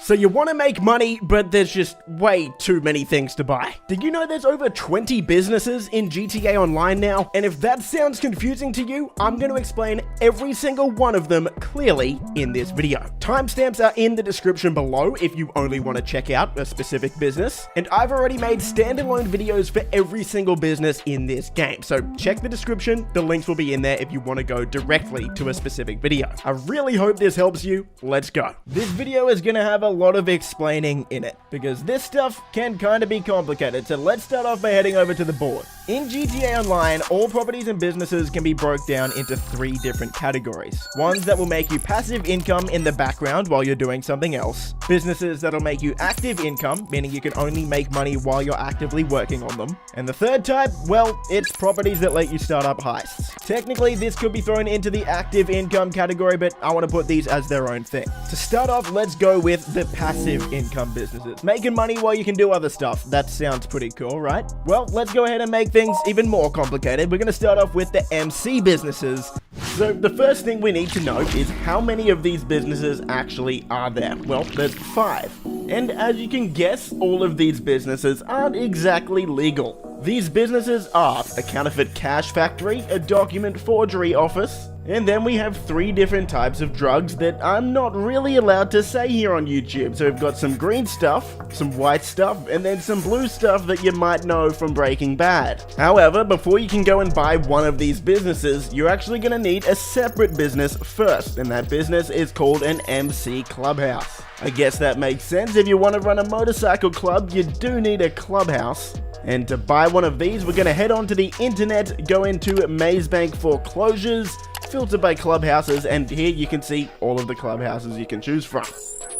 So you want to make money, but there's just way too many things to buy. Did you know there's over 20 businesses in GTA Online now? And if that sounds confusing to you, I'm going to explain every single one of them clearly in this video. Timestamps are in the description below if you only want to check out a specific business. And I've already made standalone videos for every single business in this game. So check the description, the links will be in there if you want to go directly to a specific video. I really hope this helps you. Let's go. This video is going to have a lot of explaining in it, because this stuff can kind of be complicated, so let's start off by heading over to the board. In GTA Online, all properties and businesses can be broke down into 3 different categories. Ones that will make you passive income in the background while you're doing something else. Businesses that'll make you active income, meaning you can only make money while you're actively working on them. And the third type, well, it's properties that let you start up heists. Technically, this could be thrown into the active income category, but I want to put these as their own thing. To start off, let's go with the passive income businesses. Making money while you can do other stuff. That sounds pretty cool, right? Well, let's go ahead and make things even more complicated. We're going to start off with the MC businesses. So the first thing we need to know is how many of these businesses actually are there. Well, there's 5. And as you can guess, all of these businesses aren't exactly legal. These businesses are a counterfeit cash factory, a document forgery office, and then we have 3 different types of drugs that I'm not really allowed to say here on YouTube. So we've got some green stuff, some white stuff, and then some blue stuff that you might know from Breaking Bad. However, before you can go and buy one of these businesses, you're actually going to need a separate business first, and that business is called an MC clubhouse. I guess that makes sense. If you want to run a motorcycle club, you do need a clubhouse. And to buy one of these, we're going to head onto the internet, go into Mazebank foreclosures, filter by clubhouses, and here you can see all of the clubhouses you can choose from.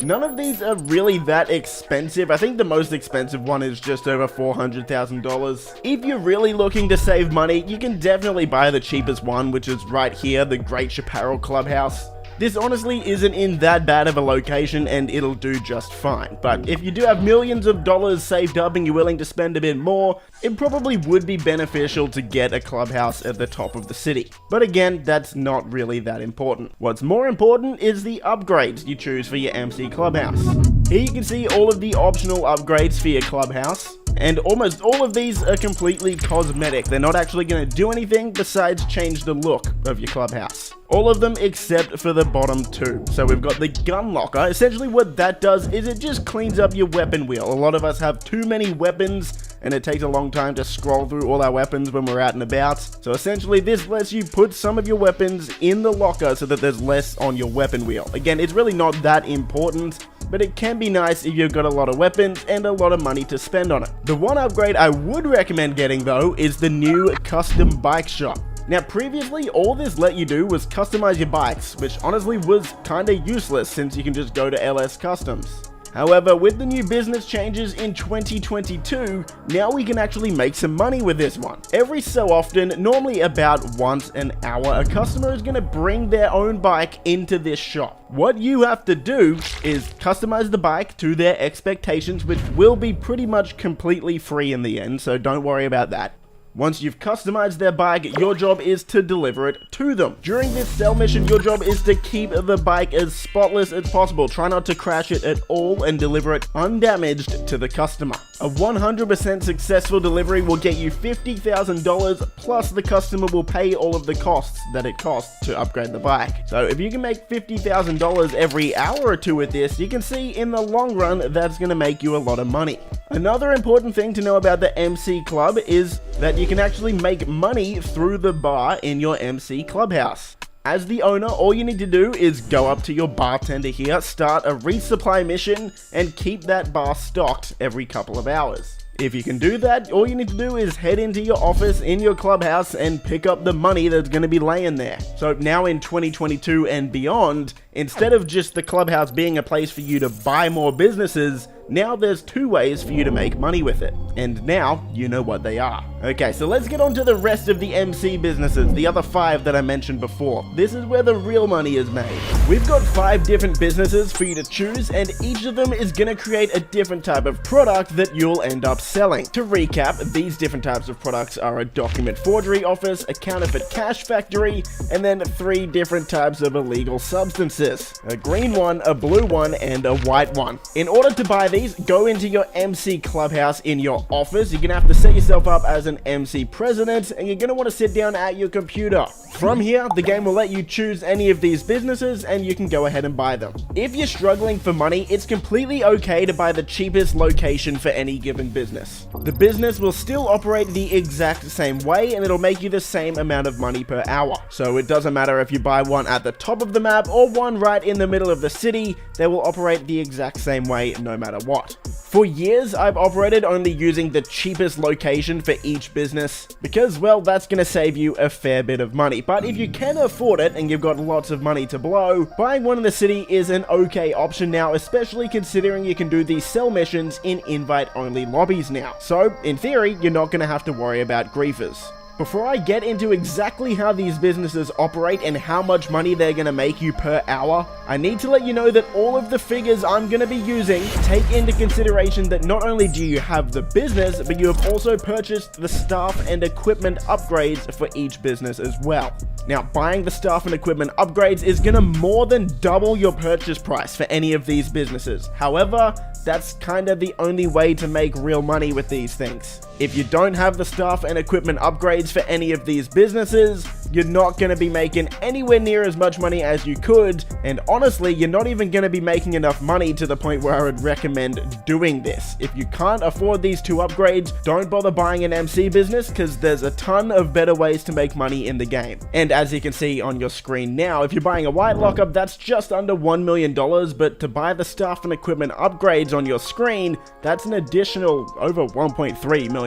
None of these are really that expensive. I think the most expensive one is just over $400,000. If you're really looking to save money, you can definitely buy the cheapest one, which is right here, the Great Chaparral Clubhouse. This honestly isn't in that bad of a location and it'll do just fine. But if you do have millions of dollars saved up and you're willing to spend a bit more, it probably would be beneficial to get a clubhouse at the top of the city. But again, that's not really that important. What's more important is the upgrades you choose for your MC clubhouse. Here you can see all of the optional upgrades for your clubhouse. And almost all of these are completely cosmetic. They're not actually going to do anything besides change the look of your clubhouse. All of them except for the bottom 2. So we've got the gun locker. Essentially what that does is it just cleans up your weapon wheel. A lot of us have too many weapons and it takes a long time to scroll through all our weapons when we're out and about. So essentially this lets you put some of your weapons in the locker so that there's less on your weapon wheel. Again, it's really not that important, but it can be nice if you've got a lot of weapons and a lot of money to spend on it. The one upgrade I would recommend getting though is the new custom bike shop. Now previously all this let you do was customize your bikes, which honestly was kinda useless since you can just go to LS Customs. However, with the new business changes in 2022, now we can actually make some money with this one. Every so often, normally about once an hour, a customer is going to bring their own bike into this shop. What you have to do is customize the bike to their expectations, which will be pretty much completely free in the end, so don't worry about that. Once you've customized their bike, your job is to deliver it to them. During this sell mission, your job is to keep the bike as spotless as possible. Try not to crash it at all and deliver it undamaged to the customer. A 100% successful delivery will get you $50,000 plus the customer will pay all of the costs that it costs to upgrade the bike. So if you can make $50,000 every hour or 2 with this, you can see in the long run that's going to make you a lot of money. Another important thing to know about the MC Club is that you can actually make money through the bar in your MC clubhouse. As the owner, all you need to do is go up to your bartender here, start a resupply mission, and keep that bar stocked every couple of hours. If you can do that, all you need to do is head into your office in your clubhouse and pick up the money that's going to be laying there. So now in 2022 and beyond, instead of just the clubhouse being a place for you to buy more businesses, now there's 2 ways for you to make money with it. And now you know what they are. Okay, so let's get on to the rest of the MC businesses, the other 5 that I mentioned before. This is where the real money is made. We've got 5 different businesses for you to choose, and each of them is going to create a different type of product that you'll end up selling. To recap, these different types of products are a document forgery office, a counterfeit cash factory, and then 3 different types of illegal substances. A green one, a blue one, and a white one. In order to buy these, go into your MC clubhouse in your office. You're gonna have to set yourself up as an MC president, and you're gonna want to sit down at your computer. From here, the game will let you choose any of these businesses and you can go ahead and buy them. If you're struggling for money, it's completely okay to buy the cheapest location for any given business. The business will still operate the exact same way and it'll make you the same amount of money per hour. So it doesn't matter if you buy one at the top of the map or one right in the middle of the city, they will operate the exact same way no matter what. For years, I've operated only using the cheapest location for each business because, well, that's going to save you a fair bit of money. But if you can afford it and you've got lots of money to blow, buying one in the city is an okay option now, especially considering you can do these sell missions in invite-only lobbies now. So, in theory, you're not going to have to worry about griefers. Before I get into exactly how these businesses operate and how much money they're going to make you per hour, I need to let you know that all of the figures I'm going to be using take into consideration that not only do you have the business, but you have also purchased the staff and equipment upgrades for each business as well. Now, buying the staff and equipment upgrades is going to more than double your purchase price for any of these businesses. However, that's kind of the only way to make real money with these things. If you don't have the staff and equipment upgrades for any of these businesses, you're not going to be making anywhere near as much money as you could, and honestly, you're not even going to be making enough money to the point where I would recommend doing this. If you can't afford these 2 upgrades, don't bother buying an MC business because there's a ton of better ways to make money in the game. And as you can see on your screen now, if you're buying a white lockup, that's just under $1 million, but to buy the staff and equipment upgrades on your screen, that's an additional over $1.3 million.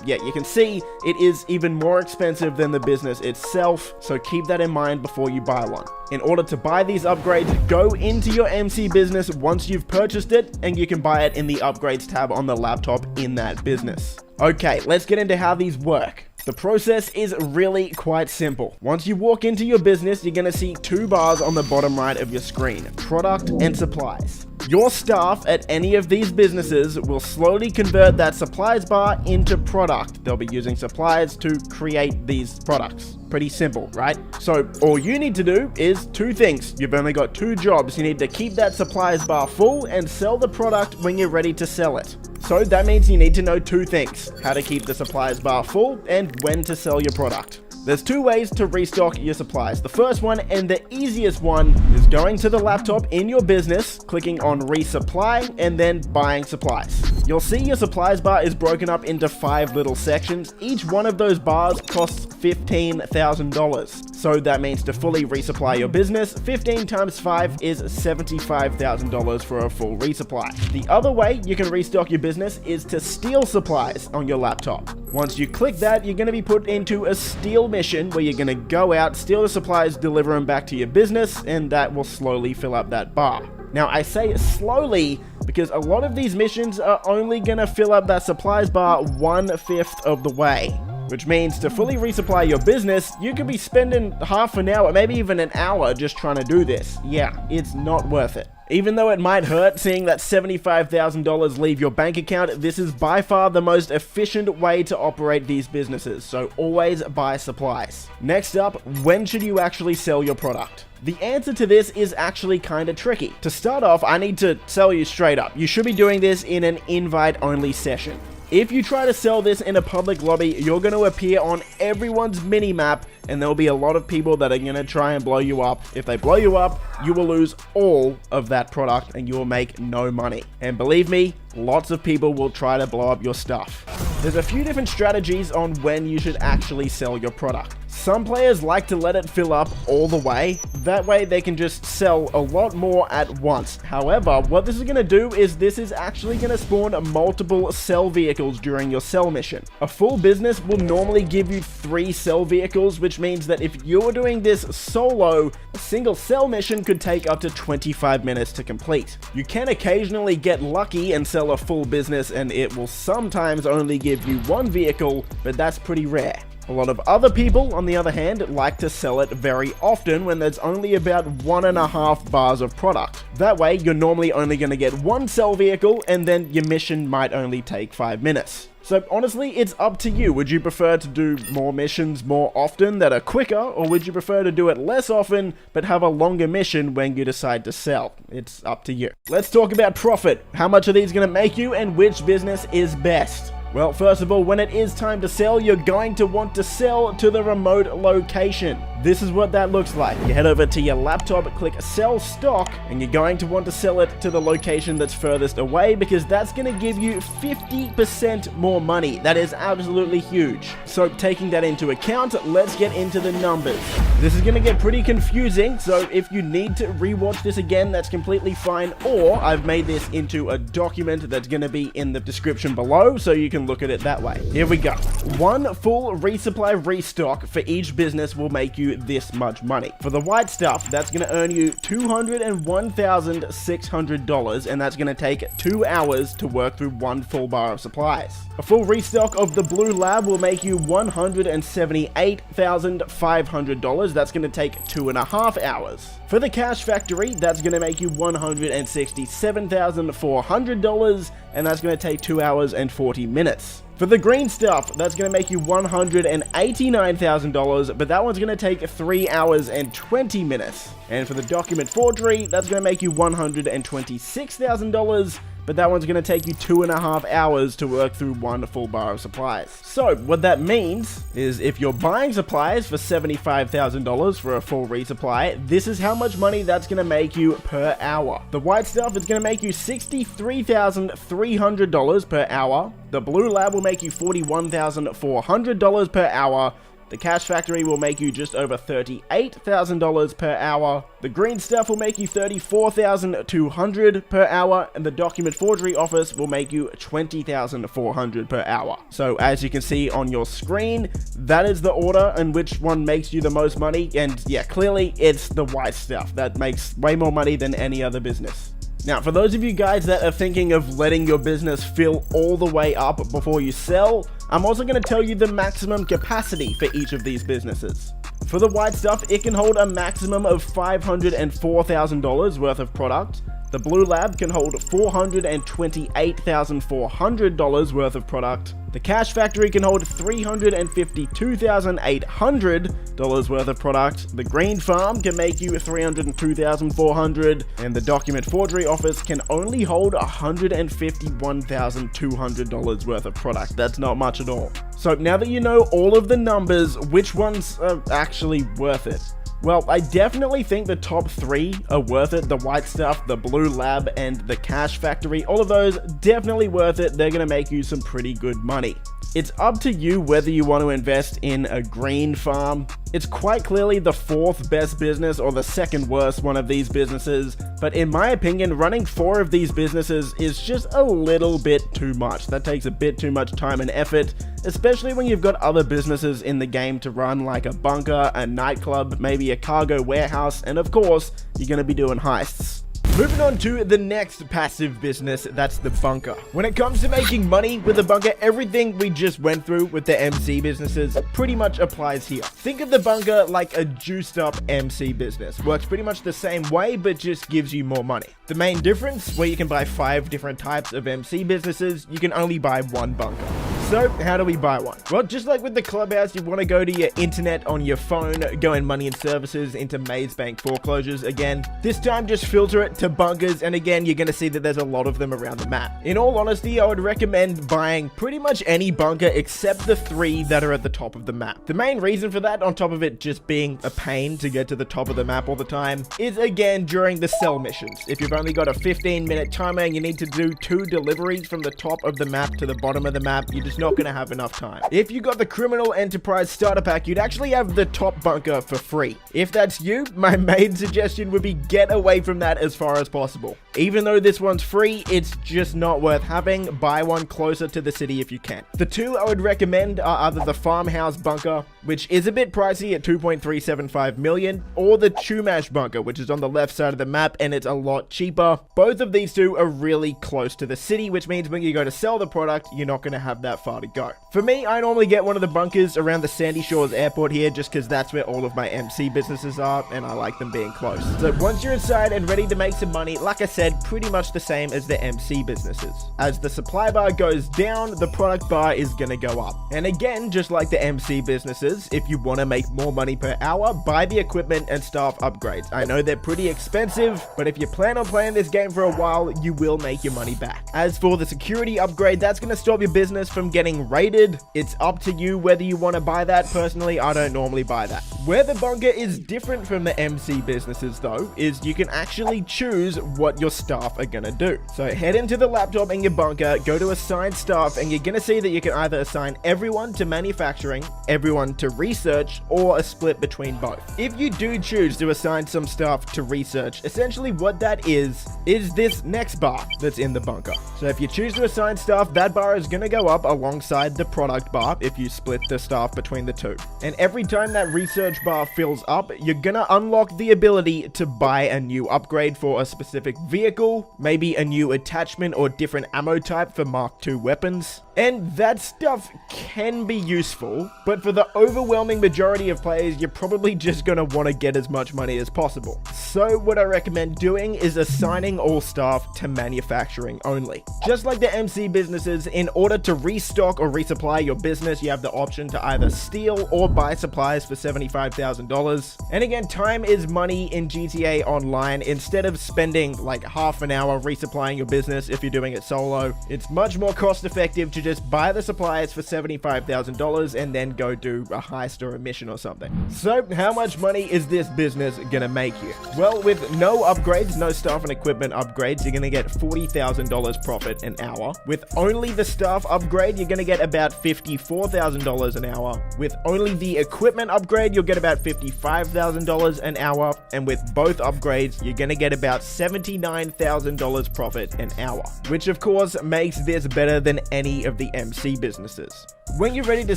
Yeah, you can see it is even more expensive than the business itself, so keep that in mind before you buy one. In order to buy these upgrades, go into your MC business once you've purchased it, and you can buy it in the upgrades tab on the laptop in that business. Okay, let's get into how these work. The process is really quite simple. Once you walk into your business, you're going to see 2 bars on the bottom right of your screen, product and supplies. Your staff at any of these businesses will slowly convert that supplies bar into product. They'll be using supplies to create these products. Pretty simple, right? So all you need to do is 2 things. You've only got 2 jobs. You need to keep that supplies bar full and sell the product when you're ready to sell it. So that means you need to know 2 things: how to keep the supplies bar full and when to sell your product. There's 2 ways to restock your supplies. The first one, and the easiest one, is going to the laptop in your business, clicking on resupply, and then buying supplies. You'll see your supplies bar is broken up into 5 little sections. Each one of those bars costs $15,000. So that means to fully resupply your business, 15 times 5 is $75,000 for a full resupply. The other way you can restock your business is to steal supplies on your laptop. Once you click that, you're going to be put into a steal mission where you're going to go out, steal the supplies, deliver them back to your business, and that will slowly fill up that bar. Now, I say slowly because a lot of these missions are only going to fill up that supplies bar 1/5 of the way. Which means to fully resupply your business, you could be spending half an hour, maybe even an hour just trying to do this. Yeah, it's not worth it. Even though it might hurt seeing that $75,000 leave your bank account, this is by far the most efficient way to operate these businesses, so always buy supplies. Next up, when should you actually sell your product? The answer to this is actually kind of tricky. To start off, I need to tell you straight up, you should be doing this in an invite-only session. If you try to sell this in a public lobby, you're going to appear on everyone's mini-map, and there'll be a lot of people that are going to try and blow you up. If they blow you up, you will lose all of that product and you will make no money. And believe me, lots of people will try to blow up your stuff. There's a few different strategies on when you should actually sell your product. Some players like to let it fill up all the way. That way they can just sell a lot more at once. However, what this is going to do is this is actually going to spawn multiple sell vehicles during your sell mission. A full business will normally give you 3 sell vehicles, which means that if you're doing this solo, a single sell mission could take up to 25 minutes to complete. You can occasionally get lucky and sell a full business and it will sometimes only give you 1 vehicle, but that's pretty rare. A lot of other people, on the other hand, like to sell it very often when there's only about 1.5 bars of product. That way, you're normally only going to get one sell vehicle, and then your mission might only take 5 minutes. So honestly, it's up to you. Would you prefer to do more missions more often that are quicker, or would you prefer to do it less often but have a longer mission when you decide to sell? It's up to you. Let's talk about profit. How much are these going to make you, and which business is best? Well, first of all, when it is time to sell, you're going to want to sell to the remote location. This is what that looks like. You head over to your laptop, click sell stock, and you're going to want to sell it to the location that's furthest away, because that's going to give you 50% more money. That is absolutely huge. So taking that into account, let's get into the numbers. This is going to get pretty confusing, so if you need to rewatch this again, that's completely fine, or I've made this into a document that's going to be in the description below, so you can look at it that way. Here we go. One full resupply restock for each business will make you this much money. For the white stuff, that's going to earn you $201,600, and that's going to take 2 hours to work through one full bar of supplies. A full restock of the blue lab will make you $178,500. That's going to take 2.5 hours. For the cash factory, that's going to make you $167,400, and that's going to take 2 hours and 40 minutes. For the green stuff, that's going to make you $189,000, but that one's going to take 3 hours and 20 minutes. And for the document forgery, that's going to make you $126,000, but that one's going to take you 2.5 hours to work through one full bar of supplies. So what that means is if you're buying supplies for $75,000 for a full resupply, this is how much money that's going to make you per hour. The white stuff is going to make you $63,300 per hour. The blue lab will make you $41,400 per hour. The cash factory will make you just over $38,000 per hour. The green stuff will make you $34,200 per hour, and the document forgery office will make you $20,400 per hour. So as you can see on your screen, that is the order in which one makes you the most money, and yeah, clearly it's the white stuff that makes way more money than any other business. Now, for those of you guys that are thinking of letting your business fill all the way up before you sell, I'm also going to tell you the maximum capacity for each of these businesses. For the white stuff, it can hold a maximum of $504,000 worth of product. The blue lab can hold $428,400 worth of product. The cash factory can hold $352,800 worth of product. The green farm can make you $302,400, and the document forgery office can only hold $151,200 worth of product. That's not much at all. So now that you know all of the numbers, which ones are actually worth it? Well, I definitely think the top 3 are worth it. The white stuff, the blue lab, and the cash factory. All of those definitely worth it. They're going to make you some pretty good money. It's up to you whether you want to invest in a green farm. It's quite clearly the 4th best business or the 2nd worst one of these businesses, but in my opinion, running 4 of these businesses is just a little bit too much. That takes a bit too much time and effort, especially when you've got other businesses in the game to run, like a bunker, a nightclub, maybe a cargo warehouse, and of course, you're going to be doing heists. Moving on to the next passive business, that's the bunker. When it comes to making money with the bunker, everything we just went through with the MC businesses pretty much applies here. Think of the bunker like a juiced up MC business. Works pretty much the same way, but just gives you more money. The main difference, where you can buy 5 different types of MC businesses, you can only buy one bunker. So how do we buy one? Well, just like with the clubhouse, you want to go to your internet on your phone, go in money and services into Maze Bank foreclosures again. This time just filter it to bunkers, and again you're going to see that there's a lot of them around the map. In all honesty, I would recommend buying pretty much any bunker except the 3 that are at the top of the map. The main reason for that, on top of it just being a pain to get to the top of the map all the time, is again during the sell missions. If you've only got a 15-minute timer and you need to do 2 deliveries from the top of the map to the bottom of the map, you're just not going to have enough time. If you got the Criminal Enterprise Starter Pack, you'd actually have the top bunker for free. If that's you, my main suggestion would be get away from that as far as possible. Even though this one's free, it's just not worth having. Buy one closer to the city if you can. The two I would recommend are either the farmhouse bunker, which is a bit pricey at 2.375 million, or the Chumash bunker, which is on the left side of the map and it's a lot cheaper. Both of these two are really close to the city, which means when you go to sell the product, you're not going to have that far to go. For me, I normally get one of the bunkers around the Sandy Shores airport here, just because that's where all of my MC businesses are, and I like them being close. So once you're inside and ready to make some money, like I said, pretty much the same as the MC businesses. As the supply bar goes down, the product bar is going to go up. And again, just like the MC businesses, if you want to make more money per hour, buy the equipment and staff upgrades. I know they're pretty expensive, but if you plan on playing this game for a while, you will make your money back. As for the security upgrade, that's going to stop your business from getting raided. It's up to you whether you want to buy that. Personally, I don't normally buy that. Where the bunker is different from the MC businesses though, is you can actually choose what your staff are going to do. So head into the laptop in your bunker, go to assign staff, and you're going to see that you can either assign everyone to manufacturing, everyone to research, or a split between both. If you do choose to assign some staff to research, essentially what that is this next bar that's in the bunker. So if you choose to assign staff, that bar is going to go up alongside the product bar if you split the staff between the two. And every time that research bar fills up, you're going to unlock the ability to buy a new upgrade for a specific vehicle, maybe a new attachment or different ammo type for Mark II weapons. And that stuff can be useful, but for the overwhelming majority of players, you're probably just going to want to get as much money as possible. So what I recommend doing is assigning all staff to manufacturing only. Just like the MC businesses, in order to restock or resupply your business, you have the option to either steal or buy supplies for $75,000. And again, time is money in GTA Online. Instead of spending like half an hour resupplying your business if you're doing it solo, it's much more cost effective to just buy the supplies for $75,000 and then go do a heist or a mission or something. So how much money is this business gonna make you? Well, with no upgrades, no staff and equipment upgrades, you're gonna get $40,000 profit an hour. With only the staff upgrade, you're gonna get about $54,000 an hour. With only the equipment upgrade, you'll get about $55,000 an hour. And with both upgrades, you're gonna get about $79,000 profit an hour, which of course makes this better than any of the MC businesses. When you're ready to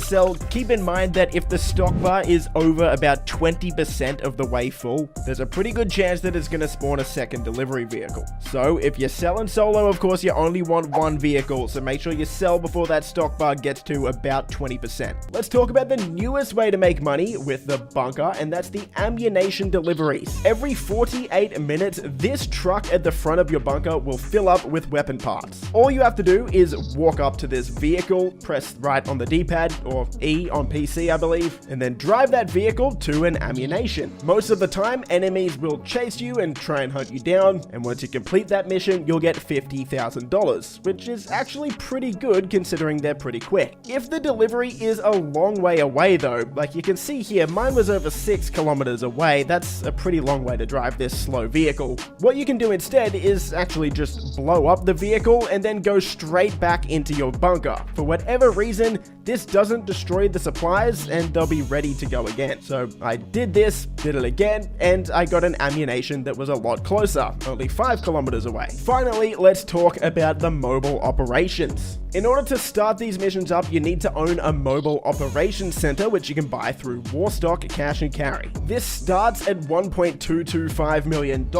sell, keep in mind that if the stock bar is over about 20% of the way full, there's a pretty good chance that it's going to spawn a second delivery vehicle. So if you're selling solo, of course, you only want one vehicle, so make sure you sell before that stock bar gets to about 20%. Let's talk about the newest way to make money with the bunker, and that's the ammunition deliveries. Every 48 minutes, this truck at the front of your bunker will fill up with weapon parts. All you have to do is walk up to this vehicle, press right on the D-pad, or E on PC I believe, and then drive that vehicle to an ammunition. Most of the time, enemies will chase you and try and hunt you down, and once you complete that mission, you'll get $50,000, which is actually pretty good considering they're pretty quick. If the delivery is a long way away though, like you can see here, mine was over 6 kilometers away. That's a pretty long way to drive this slow vehicle. What you can do instead is actually just blow up the vehicle and then go straight back into your bunker. For whatever reason, this doesn't destroy the supplies and they'll be ready to go again. So I did it again, and I got an ammunition that was a lot closer, only 5 kilometers away. Finally, let's talk about the mobile operations. In order to start these missions up, you need to own a mobile operations center, which you can buy through Warstock Cash and Carry. This starts at $1.225 million,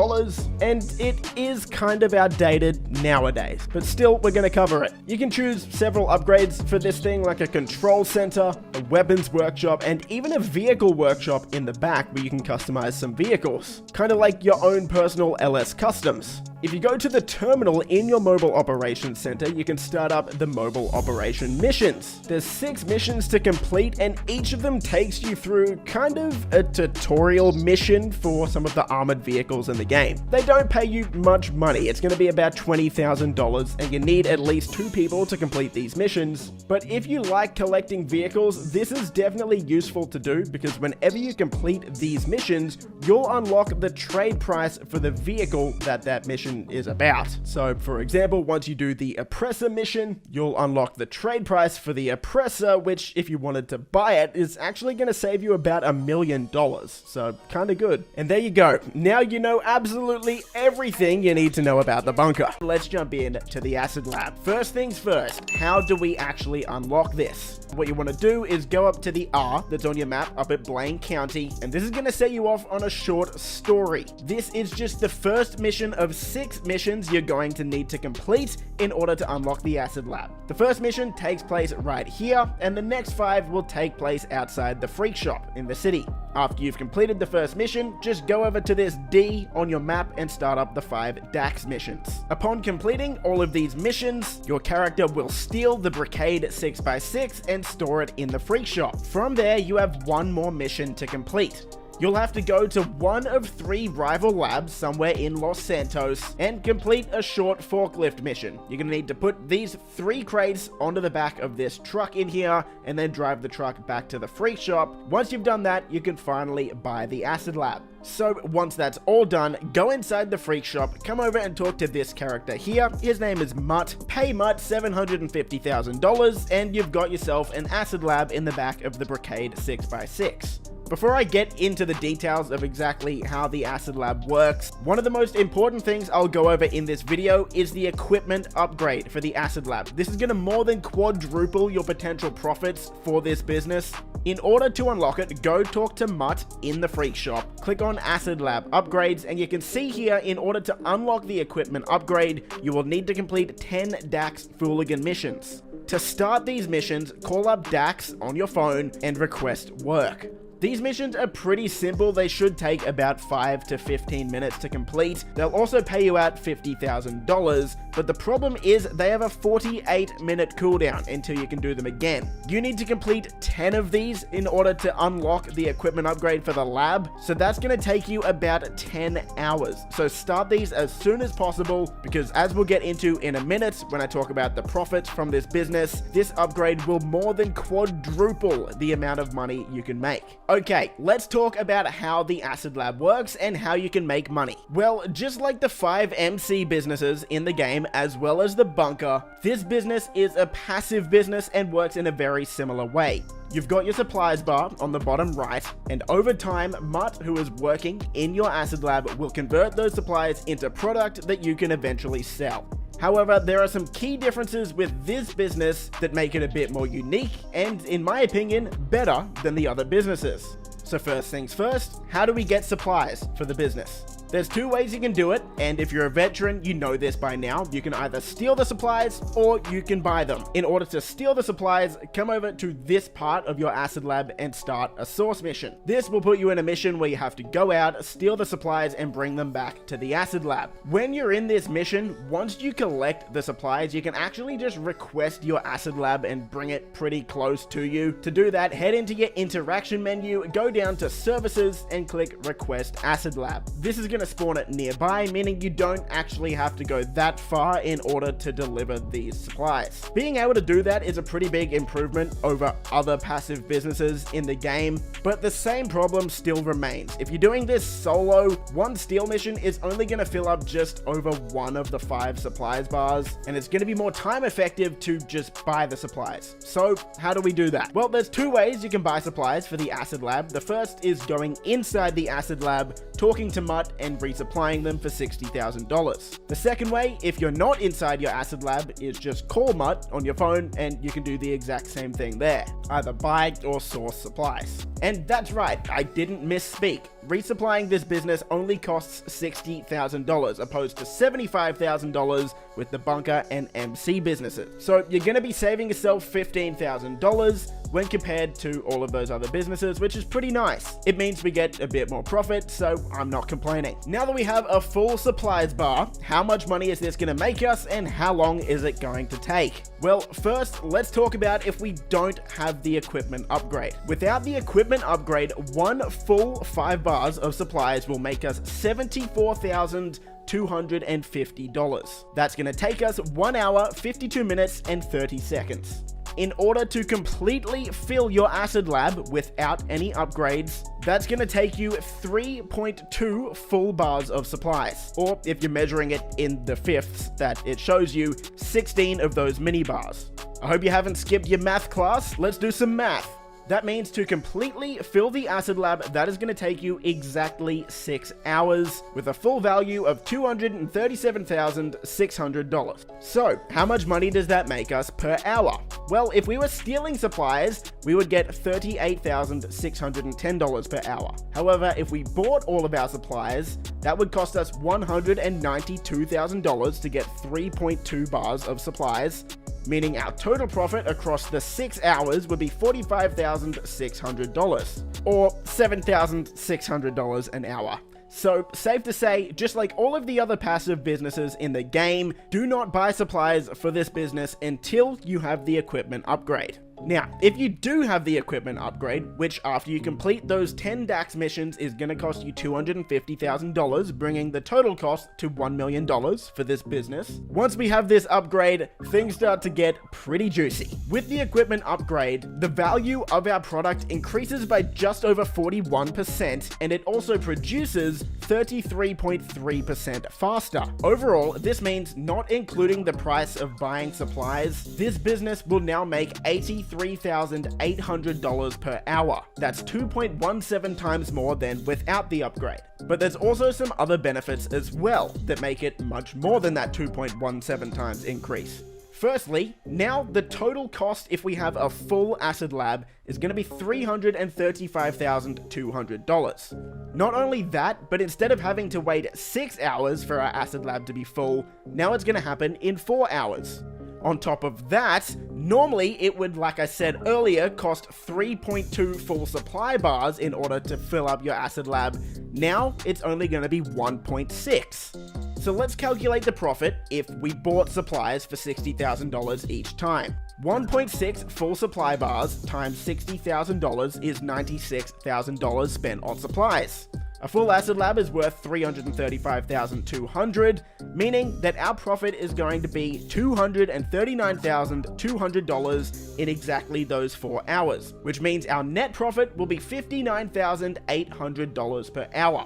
and it is kind of outdated nowadays, but still, we're going to cover it. You can choose several upgrades for this thing, like a control center, a weapons workshop, and even a vehicle workshop in the back where you can customize some vehicles, kind of like your own personal LS customs. If you go to the terminal in your mobile operations center, you can start up the mobile operation missions. There's 6 missions to complete, and each of them takes you through kind of a tutorial mission for some of the armored vehicles in the game. They don't pay you much money. It's going to be about $20,000, and you need at least 2 people to complete these missions. But if you like collecting vehicles, this is definitely useful to do, because whenever you complete these missions, you'll unlock the trade price for the vehicle that mission is about. So for example, once you do the oppressor mission, You'll unlock the trade price for the oppressor, which, if you wanted to buy it, is actually going to save you about $1 million. So, kinda good. And there you go. Now you know absolutely everything you need to know about the bunker. Let's jump in to the acid lab. First things first, how do we actually unlock this? What you want to do is go up to the R that's on your map up at Blaine County, and this is going to set you off on a short story. This is just the first mission of 6 missions you're going to need to complete in order to unlock the acid lab. The first mission takes place right here, and the next 5 will take place outside the freak shop in the city. After you've completed the first mission, just go over to this D on your map and start up the 5 DAX missions. Upon completing all of these missions, your character will steal the Brigade 6x6 and store it in the freak shop. From there, you have one more mission to complete. You'll have to go to one of 3 rival labs somewhere in Los Santos and complete a short forklift mission. You're going to need to put these 3 crates onto the back of this truck in here and then drive the truck back to the freak shop. Once you've done that, you can finally buy the acid lab. So once that's all done, go inside the freak shop, come over and talk to this character here. His name is Mutt. Pay Mutt $750,000 and you've got yourself an acid lab in the back of the Brigade 6x6. Before I get into the details of exactly how the acid lab works, one of the most important things I'll go over in this video is the equipment upgrade for the acid lab. This is going to more than quadruple your potential profits for this business. In order to unlock it, go talk to Mutt in the freak shop, click on acid lab upgrades, and you can see here in order to unlock the equipment upgrade, you will need to complete 10 DAX Fooligan missions. To start these missions, call up DAX on your phone and request work. These missions are pretty simple. They should take about 5 to 15 minutes to complete. They'll also pay you out $50,000, but the problem is they have a 48-minute cooldown until you can do them again. You need to complete 10 of these in order to unlock the equipment upgrade for the lab, so that's going to take you about 10 hours. So start these as soon as possible, because as we'll get into in a minute when I talk about the profits from this business, this upgrade will more than quadruple the amount of money you can make. Okay, let's talk about how the acid lab works and how you can make money. Well, just like the 5 MC businesses in the game, as well as the bunker, this business is a passive business and works in a very similar way. You've got your supplies bar on the bottom right, and over time, Mutt, who is working in your acid lab, will convert those supplies into product that you can eventually sell. However, there are some key differences with this business that make it a bit more unique and, in my opinion, better than the other businesses. So first things first, how do we get supplies for the business? There's 2 ways you can do it, and if you're a veteran, you know this by now. You can either steal the supplies or you can buy them. In order to steal the supplies, come over to this part of your acid lab and start a source mission. This will put you in a mission where you have to go out, steal the supplies, and bring them back to the acid lab. When you're in this mission, once you collect the supplies, you can actually just request your acid lab and bring it pretty close to you. To do that, head into your interaction menu, go down to services, and click request acid lab. This is going to spawn it nearby, meaning you don't actually have to go that far in order to deliver these supplies. Being able to do that is a pretty big improvement over other passive businesses in the game, but the same problem still remains. If you're doing this solo, one steal mission is only going to fill up just over one of the 5 supplies bars, and it's going to be more time effective to just buy the supplies. So how do we do that? Well, there's 2 ways you can buy supplies for the acid lab. The first is going inside the acid lab, talking to Mutt, and resupplying them for $60,000. The second way, if you're not inside your acid lab, is just call Mutt on your phone and you can do the exact same thing there. Either buy or source supplies. And that's right, I didn't misspeak. Resupplying this business only costs $60,000 opposed to $75,000 with the bunker and MC businesses. So you're going to be saving yourself $15,000 when compared to all of those other businesses, which is pretty nice. It means we get a bit more profit, so I'm not complaining. Now that we have a full supplies bar, how much money is this going to make us and how long is it going to take? Well, first, let's talk about if we don't have the equipment upgrade. Without the equipment upgrade, one full 5 bars of supplies will make us $74,250. That's going to take us 1 hour, 52 minutes, and 30 seconds. in order to completely fill your acid lab without any upgrades, that's going to take you 3.2 full bars of supplies. Or if you're measuring it in the fifths that it shows you, 16 of those mini bars. I hope you haven't skipped your math class. Let's do some math. That means to completely fill the acid lab, that is going to take you exactly 6 hours with a full value of $237,600. So, how much money does that make us per hour? Well, if we were stealing supplies, we would get $38,610 per hour. However, if we bought all of our supplies, that would cost us $192,000 to get 3.2 bars of supplies, meaning our total profit across the 6 hours would be $45,600, or $7,600 an hour. So, safe to say, just like all of the other passive businesses in the game, do not buy supplies for this business until you have the equipment upgrade. Now, if you do have the equipment upgrade, which after you complete those 10 DAX missions is going to cost you $250,000, bringing the total cost to $1 million for this business. Once we have this upgrade, things start to get pretty juicy. With the equipment upgrade, the value of our product increases by just over 41%, and it also produces 33.3% faster. Overall, this means not including the price of buying supplies, this business will now make $83,800 per hour. That's 2.17 times more than without the upgrade. But there's also some other benefits as well that make it much more than that 2.17 times increase. Firstly, now the total cost if we have a full acid lab is going to be $335,200. Not only that, but instead of having to wait 6 hours for our acid lab to be full, now it's going to happen in 4 hours. On top of that, normally it would, like I said earlier, cost 3.2 full supply bars in order to fill up your acid lab. Now it's only going to be 1.6. So let's calculate the profit if we bought supplies for $60,000 each time. 1.6 full supply bars times $60,000 is $96,000 spent on supplies. A full acid lab is worth $335,200, meaning that our profit is going to be $239,200 in exactly those 4 hours, which means our net profit will be $59,800 per hour.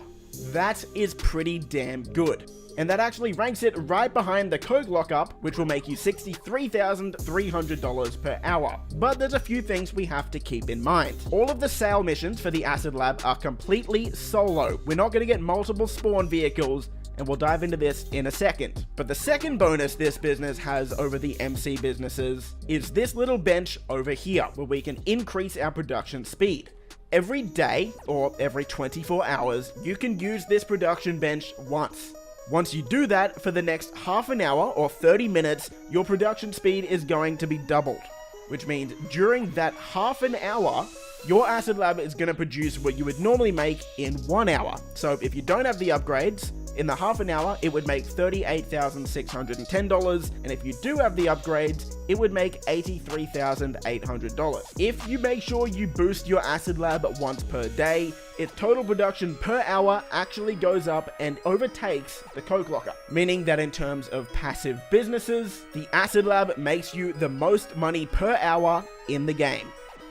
That is pretty damn good. And that actually ranks it right behind the Coke lockup, which will make you $63,300 per hour. But there's a few things we have to keep in mind. All of the sale missions for the acid lab are completely solo. We're not going to get multiple spawn vehicles, and we'll dive into this in a second. But the second bonus this business has over the MC businesses is this little bench over here, where we can increase our production speed. Every day, or every 24 hours, you can use this production bench once. Once you do that, for the next half an hour or 30 minutes, your production speed is going to be doubled. Which means during that half an hour, your acid lab is going to produce what you would normally make in 1 hour. So if you don't have the upgrades, in the half an hour, it would make $38,610, and if you do have the upgrades, it would make $83,800. If you make sure you boost your acid lab once per day, its total production per hour actually goes up and overtakes the Coke locker, meaning that in terms of passive businesses, the acid lab makes you the most money per hour in the game.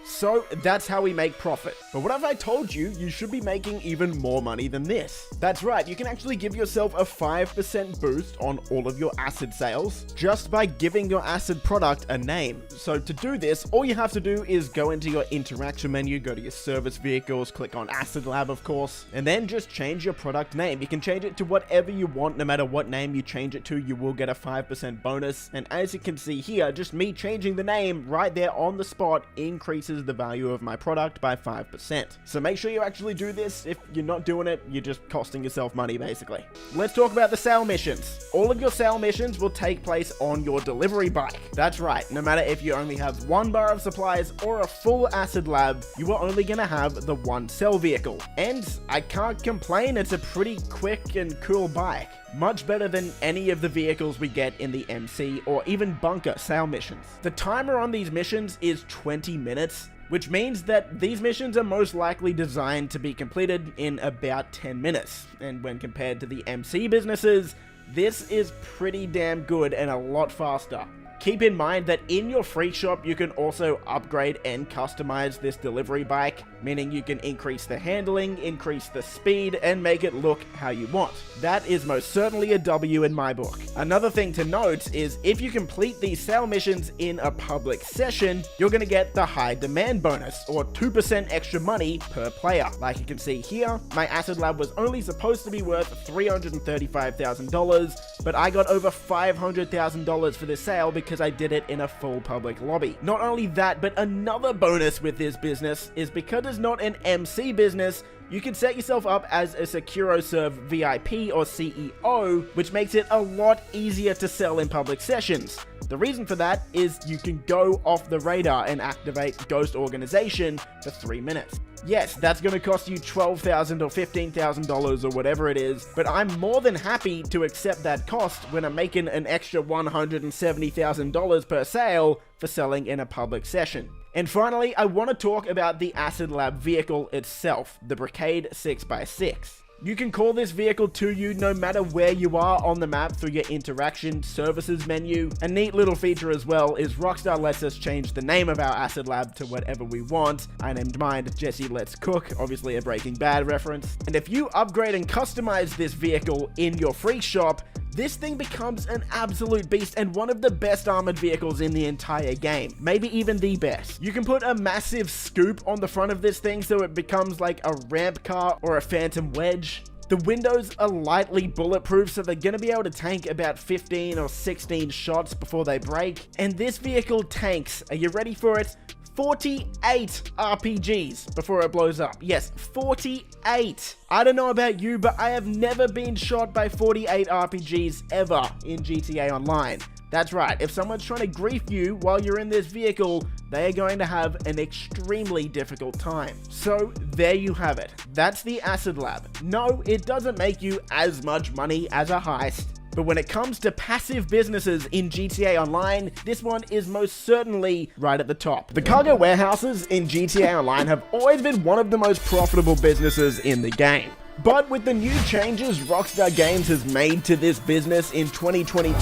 So that's how we make profit. But what if I told you you should be making even more money than this? That's right, you can actually give yourself a 5% boost on all of your acid sales just by giving your acid product a name. So to do this, all you have to do is go into your interaction menu, go to your service vehicles, click on Acid Lab of course, and then just change your product name. You can change it to whatever you want. No matter what name you change it to, you will get a 5% bonus. And as you can see here, just me changing the name right there on the spot increases the value of my product by 5%. So make sure you actually do this. If you're not doing it, you're just costing yourself money basically. Let's talk about the sale missions. All of your sale missions will take place on your delivery bike. That's right, no matter if you only have 1 bar of supplies or a full acid lab, you are only gonna have the 1 sell vehicle. And I can't complain, it's a pretty quick and cool bike. Much better than any of the vehicles we get in the MC or even bunker sale missions. The timer on these missions is 20 minutes, which means that these missions are most likely designed to be completed in about 10 minutes. And when compared to the MC businesses, this is pretty damn good and a lot faster. Keep in mind that in your free shop, you can also upgrade and customize this delivery bike, meaning you can increase the handling, increase the speed, and make it look how you want. That is most certainly a W in my book. Another thing to note is if you complete these sale missions in a public session, you're going to get the high demand bonus, or 2% extra money per player. Like you can see here, my Acid Lab was only supposed to be worth $335,000, but I got over $500,000 for this sale because I did it in a full public lobby. Not only that, but another bonus with this business is because it's not an MC business, you can set yourself up as a SecuroServe VIP or CEO, which makes it a lot easier to sell in public sessions. The reason for that is you can go off the radar and activate Ghost Organization for 3 minutes. Yes, that's going to cost you $12,000 or $15,000 or whatever it is, but I'm more than happy to accept that cost when I'm making an extra $170,000 per sale for selling in a public session. And finally, I want to talk about the Acid Lab vehicle itself, the Brigade 6x6. You can call this vehicle to you no matter where you are on the map through your interaction services menu. A neat little feature as well is Rockstar lets us change the name of our Acid Lab to whatever we want. I named mine Jesse Let's Cook, obviously a Breaking Bad reference. And if you upgrade and customize this vehicle in your free shop, this thing becomes an absolute beast and one of the best armored vehicles in the entire game. Maybe even the best. You can put a massive scoop on the front of this thing so it becomes like a ramp car or a phantom wedge. The windows are lightly bulletproof, so they're going to be able to tank about 15 or 16 shots before they break. And this vehicle tanks, are you ready for it? 48 RPGs before it blows up. Yes, 48. I don't know about you, but I have never been shot by 48 RPGs ever in GTA Online. That's right, if someone's trying to grief you while you're in this vehicle, they are going to have an extremely difficult time. So there you have it. That's the Acid Lab. No, it doesn't make you as much money as a heist, but when it comes to passive businesses in GTA Online, this one is most certainly right at the top. The cargo warehouses in GTA Online have always been one of the most profitable businesses in the game. But with the new changes Rockstar Games has made to this business in 2022,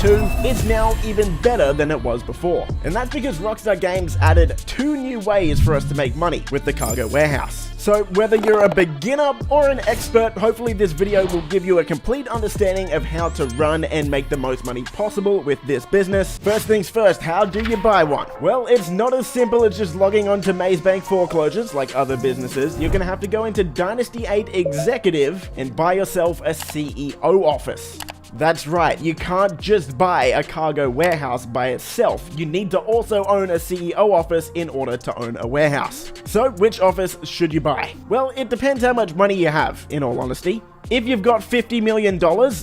it's now even better than it was before. And that's because Rockstar Games added 2 new ways for us to make money with the cargo warehouse. So whether you're a beginner or an expert, hopefully this video will give you a complete understanding of how to run and make the most money possible with this business. First things first, how do you buy one? Well, it's not as simple as just logging on to Maze Bank foreclosures like other businesses. You're gonna have to go into Dynasty 8 Executive and buy yourself a CEO office. That's right, you can't just buy a cargo warehouse by itself. You need to also own a CEO office in order to own a warehouse. So, which office should you buy? Well, it depends how much money you have, in all honesty. If you've got $50 million,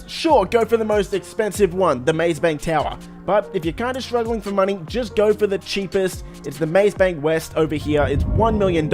sure, go for the most expensive one, the Maze Bank Tower. But if you're kind of struggling for money, just go for the cheapest. It's the Maze Bank West over here. It's $1 million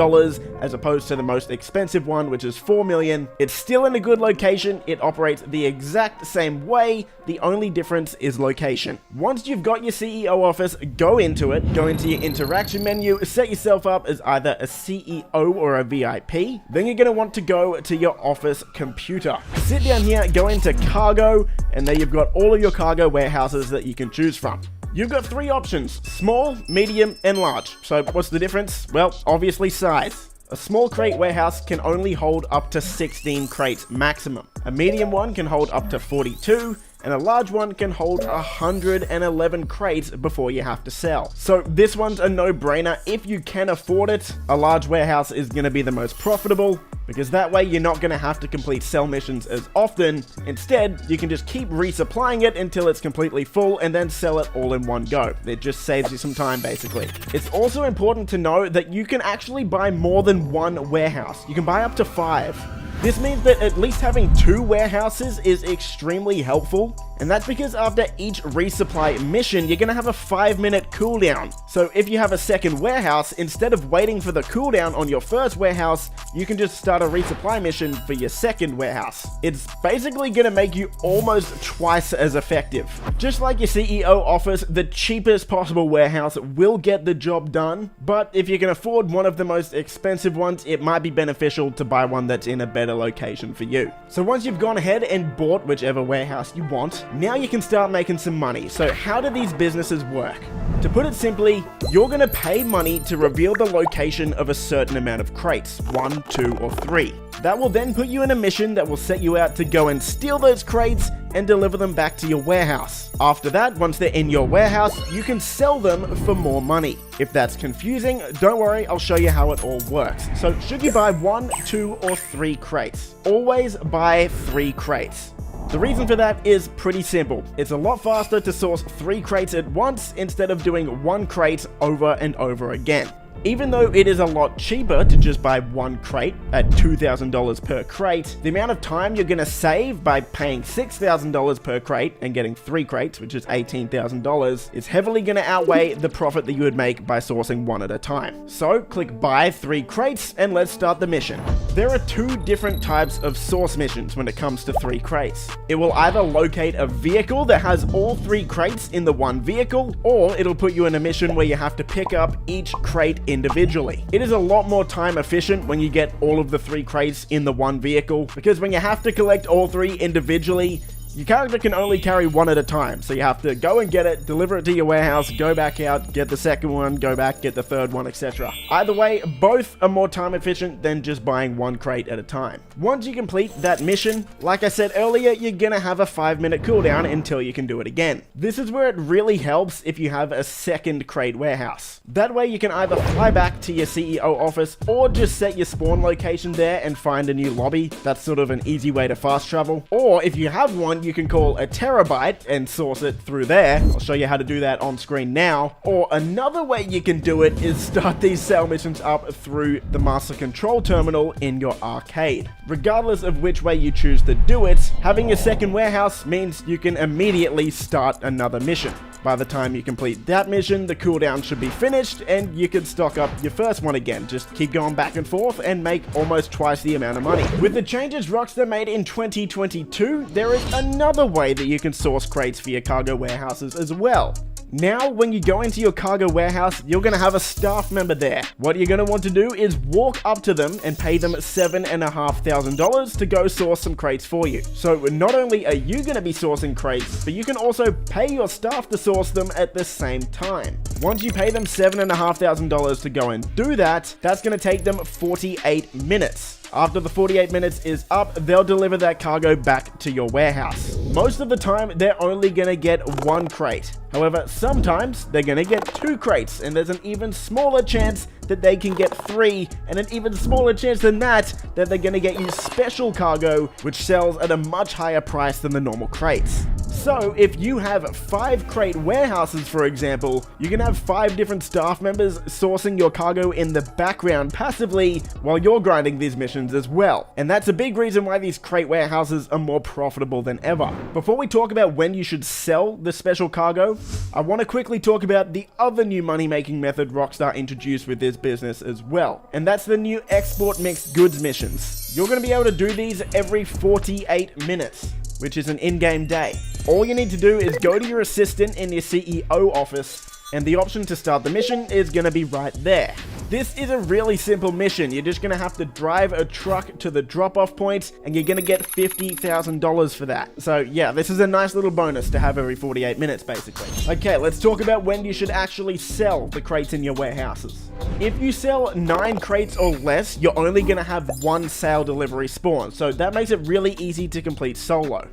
as opposed to the most expensive one, which is $4 million. It's still in a good location. It operates the exact same way. The only difference is location. Once you've got your CEO office, go into it, go into your interaction menu, set yourself up as either a CEO or a VIP. Then you're going to want to go to your office computer. Sit down here, go into cargo, and there you've got all of your cargo warehouses that you can choose from. You've got 3 options: small, medium, and large. So what's the difference? Well, obviously size. A small crate warehouse can only hold up to 16 crates maximum. A medium one can hold up to 42, and a large one can hold 111 crates before you have to sell. So this one's a no-brainer. If you can afford it, a large warehouse is going to be the most profitable, because that way you're not going to have to complete sell missions as often. Instead, you can just keep resupplying it until it's completely full and then sell it all in one go. It just saves you some time, basically. It's also important to know that you can actually buy more than one warehouse. You can buy up to 5. This means that at least having 2 warehouses is extremely helpful, and that's because after each resupply mission, you're going to have a 5-minute cooldown. So if you have a second warehouse, instead of waiting for the cooldown on your first warehouse, you can just start a resupply mission for your second warehouse. It's basically going to make you almost twice as effective. Just like your CEO office, the cheapest possible warehouse will get the job done, but if you can afford one of the most expensive ones, it might be beneficial to buy one that's in a better location for you. So once you've gone ahead and bought whichever warehouse you want, Now you can start making some money. So how do these businesses work? To put it simply, you're going to pay money to reveal the location of a certain amount of crates, 1, 2, or 3. That will then put you in a mission that will set you out to go and steal those crates and deliver them back to your warehouse. After that, once they're in your warehouse, you can sell them for more money. If that's confusing, don't worry, I'll show you how it all works. So should you buy 1, 2, or 3 crates? Always buy 3 crates. The reason for that is pretty simple. It's a lot faster to source 3 crates at once instead of doing 1 crate over and over again. Even though it is a lot cheaper to just buy 1 crate at $2,000 per crate, the amount of time you're going to save by paying $6,000 per crate and getting 3 crates, which is $18,000, is heavily going to outweigh the profit that you would make by sourcing 1 at a time. So click buy 3 crates and let's start the mission. There are 2 different types of source missions when it comes to 3 crates. It will either locate a vehicle that has all 3 crates in the 1 vehicle, or it'll put you in a mission where you have to pick up each crate individually. It is a lot more time efficient when you get all of the 3 crates in the 1 vehicle, because when you have to collect all 3 individually, your character can only carry 1 at a time, so you have to go and get it, deliver it to your warehouse, go back out, get the second one, go back, get the third one, etc. Either way, both are more time efficient than just buying 1 crate at a time. Once you complete that mission, like I said earlier, you're gonna have a 5-minute cooldown until you can do it again. This is where it really helps if you have a second crate warehouse. That way you can either fly back to your CEO office or just set your spawn location there and find a new lobby. That's sort of an easy way to fast travel. Or if you have one, you can call a terabyte and source it through there. I'll show you how to do that on screen now. Or another way you can do it is start these sale missions up through the master control terminal in your arcade. Regardless of which way you choose to do it, having a second warehouse means you can immediately start another mission. By the time you complete that mission, the cooldown should be finished and you can stock up your first one again. Just keep going back and forth and make almost twice the amount of money. With the changes Rockstar made in 2022, there is another way that you can source crates for your cargo warehouses as well. Now, when you go into your cargo warehouse, you're going to have a staff member there. What you're going to want to do is walk up to them and pay them $7,500 to go source some crates for you. So not only are you going to be sourcing crates, but you can also pay your staff to source them at the same time. Once you pay them $7,500 to go and do that, that's going to take them 48 minutes. After the 48 minutes is up, they'll deliver that cargo back to your warehouse. Most of the time, they're only gonna get 1 crate. However, sometimes they're gonna get 2 crates, and there's an even smaller chance that they can get 3, and an even smaller chance than that they're gonna get you special cargo, which sells at a much higher price than the normal crates. So, if you have 5 crate warehouses, for example, you can have 5 different staff members sourcing your cargo in the background passively while you're grinding these missions as well. And that's a big reason why these crate warehouses are more profitable than ever. Before we talk about when you should sell the special cargo, I want to quickly talk about the other new money-making method Rockstar introduced with this business as well. And that's the new export mixed goods missions. You're going to be able to do these every 48 minutes. Which is an in-game day. All you need to do is go to your assistant in your CEO office, and the option to start the mission is going to be right there. This is a really simple mission. You're just going to have to drive a truck to the drop-off point, and you're going to get $50,000 for that. So yeah, this is a nice little bonus to have every 48 minutes, basically. Okay, let's talk about when you should actually sell the crates in your warehouses. If you sell 9 crates or less, you're only going to have 1 sale delivery spawn, so that makes it really easy to complete solo.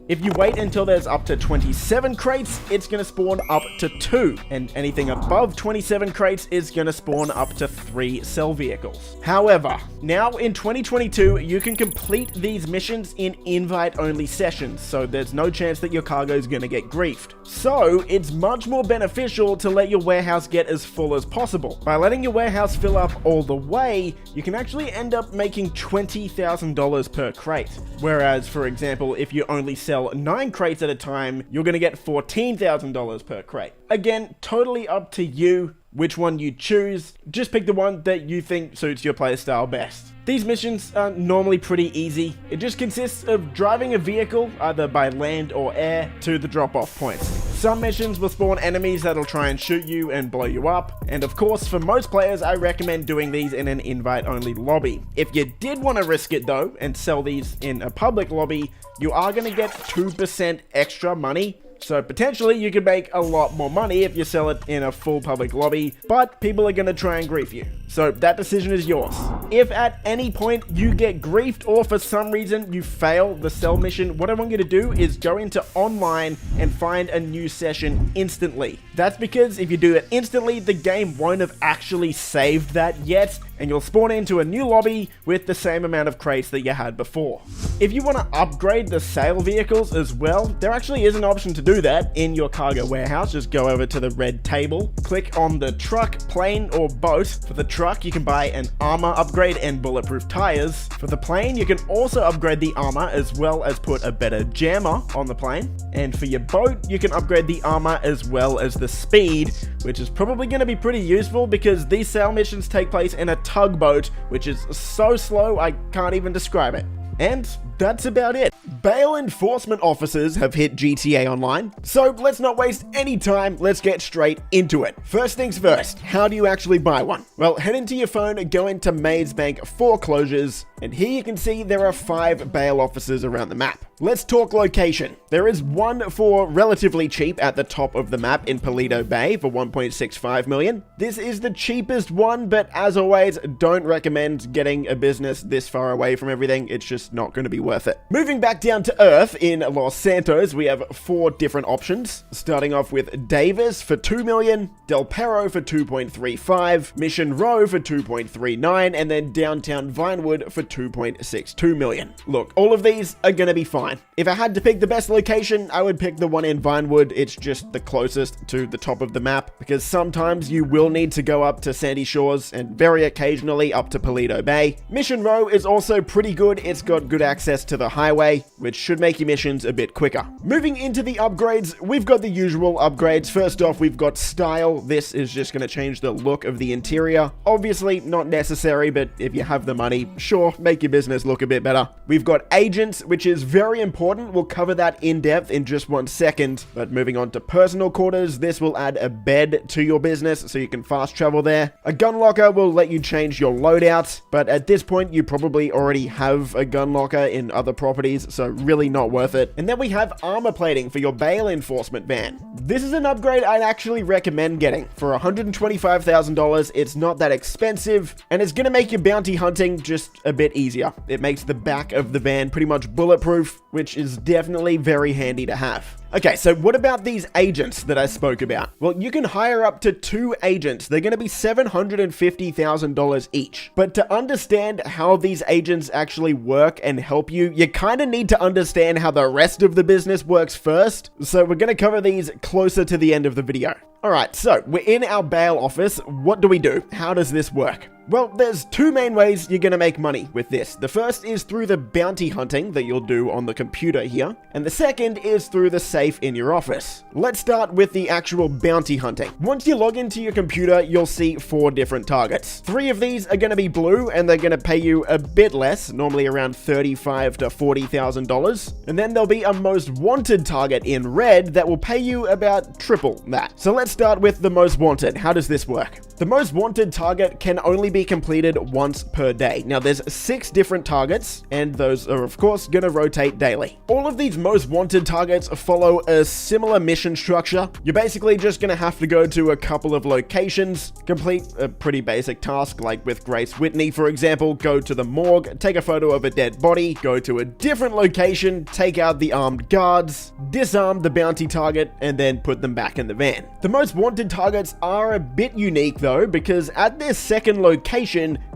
If you wait until there's up to 27 crates, it's going to spawn up to 2, and anything above 27 crates is going to spawn up to 3 sell vehicles. However, now in 2022, you can complete these missions in invite-only sessions, so there's no chance that your cargo is going to get griefed. So, it's much more beneficial to let your warehouse get as full as possible. By letting your warehouse fill up all the way, you can actually end up making $20,000 per crate. Whereas, for example, if you only sell 9 crates at a time, you're going to get $14,000 per crate. Again, totally up to you which one you choose. Just pick the one that you think suits your playstyle best. These missions are normally pretty easy. It just consists of driving a vehicle, either by land or air, to the drop-off points. Some missions will spawn enemies that'll try and shoot you and blow you up, and of course for most players I recommend doing these in an invite-only lobby. If you did want to risk it though, and sell these in a public lobby, you are going to get 2% extra money. So potentially you could make a lot more money if you sell it in a full public lobby, but people are going to try and grief you. So that decision is yours. If at any point you get griefed or for some reason you fail the sell mission, what I want you to do is go into online and find a new session instantly. That's because if you do it instantly, the game won't have actually saved that yet, and you'll spawn into a new lobby with the same amount of crates that you had before. If you want to upgrade the sale vehicles as well, there actually is an option to do that in your cargo warehouse. Just go over to the red table, click on the truck, plane, or boat. For the truck, you can buy an armor upgrade and bulletproof tires. For the plane, you can also upgrade the armor as well as put a better jammer on the plane. And for your boat, you can upgrade the armor as well as the speed, which is probably going to be pretty useful because these sale missions take place in a tugboat, which is so slow I can't even describe it. And that's about it. Bail enforcement officers have hit GTA Online, so let's not waste any time, let's get straight into it. First things first, how do you actually buy one? Well, head into your phone, go into Maze Bank foreclosures, and here you can see there are 5 bail officers around the map. Let's talk location. There is one for relatively cheap at the top of the map in Paleto Bay for 1.65 million. This is the cheapest one, but as always, don't recommend getting a business this far away from everything. It's just not going to be worth it. Moving back down to Earth in Los Santos, we have 4 different options, starting off with Davis for 2 million, Del Perro for 2.35, Mission Row for 2.39, and then downtown Vinewood for 2.62 million. Look, all of these are going to be fine. If I had to pick the best location, I would pick the one in Vinewood. It's just the closest to the top of the map, because sometimes you will need to go up to Sandy Shores and very occasionally up to Paleto Bay. Mission Row is also pretty good. It's got good access to the highway, which should make your missions a bit quicker. Moving into the upgrades, we've got the usual upgrades. First off, we've got style. This is just going to change the look of the interior. Obviously not necessary, but if you have the money, sure, make your business look a bit better. We've got agents, which is very important. We'll cover that in depth in just 1 second. But moving on to personal quarters, this will add a bed to your business so you can fast travel there. A gun locker will let you change your loadout, but at this point you probably already have a gun locker in other properties, so really not worth it. And then we have armor plating for your bail enforcement van. This is an upgrade I'd actually recommend getting. For $125,000, it's not that expensive, and it's gonna make your bounty hunting just a bit easier. It makes the back of the van pretty much bulletproof, which is definitely very handy to have. Okay, so what about these agents that I spoke about? Well, you can hire up to 2 agents. They're going to be $750,000 each. But to understand how these agents actually work and help you, you kind of need to understand how the rest of the business works first. So we're going to cover these closer to the end of the video. Alright, so we're in our bail office. What do we do? How does this work? Well, there's 2 main ways you're gonna make money with this. The first is through the bounty hunting that you'll do on the computer here, and the second is through the safe in your office. Let's start with the actual bounty hunting. Once you log into your computer, you'll see 4 different targets. 3 of these are gonna be blue, and they're gonna pay you a bit less, normally around $35,000 to $40,000. And then there'll be a most wanted target in red that will pay you about triple that. So let's start with the most wanted. How does this work? The most wanted target can only be completed once per day. Now there's 6 different targets, and those are of course gonna rotate daily. All of these most wanted targets follow a similar mission structure. You're basically just gonna have to go to a couple of locations, complete a pretty basic task like with Grace Whitney for example, go to the morgue, take a photo of a dead body, go to a different location, take out the armed guards, disarm the bounty target, and then put them back in the van. The most wanted targets are a bit unique though, because at their second location,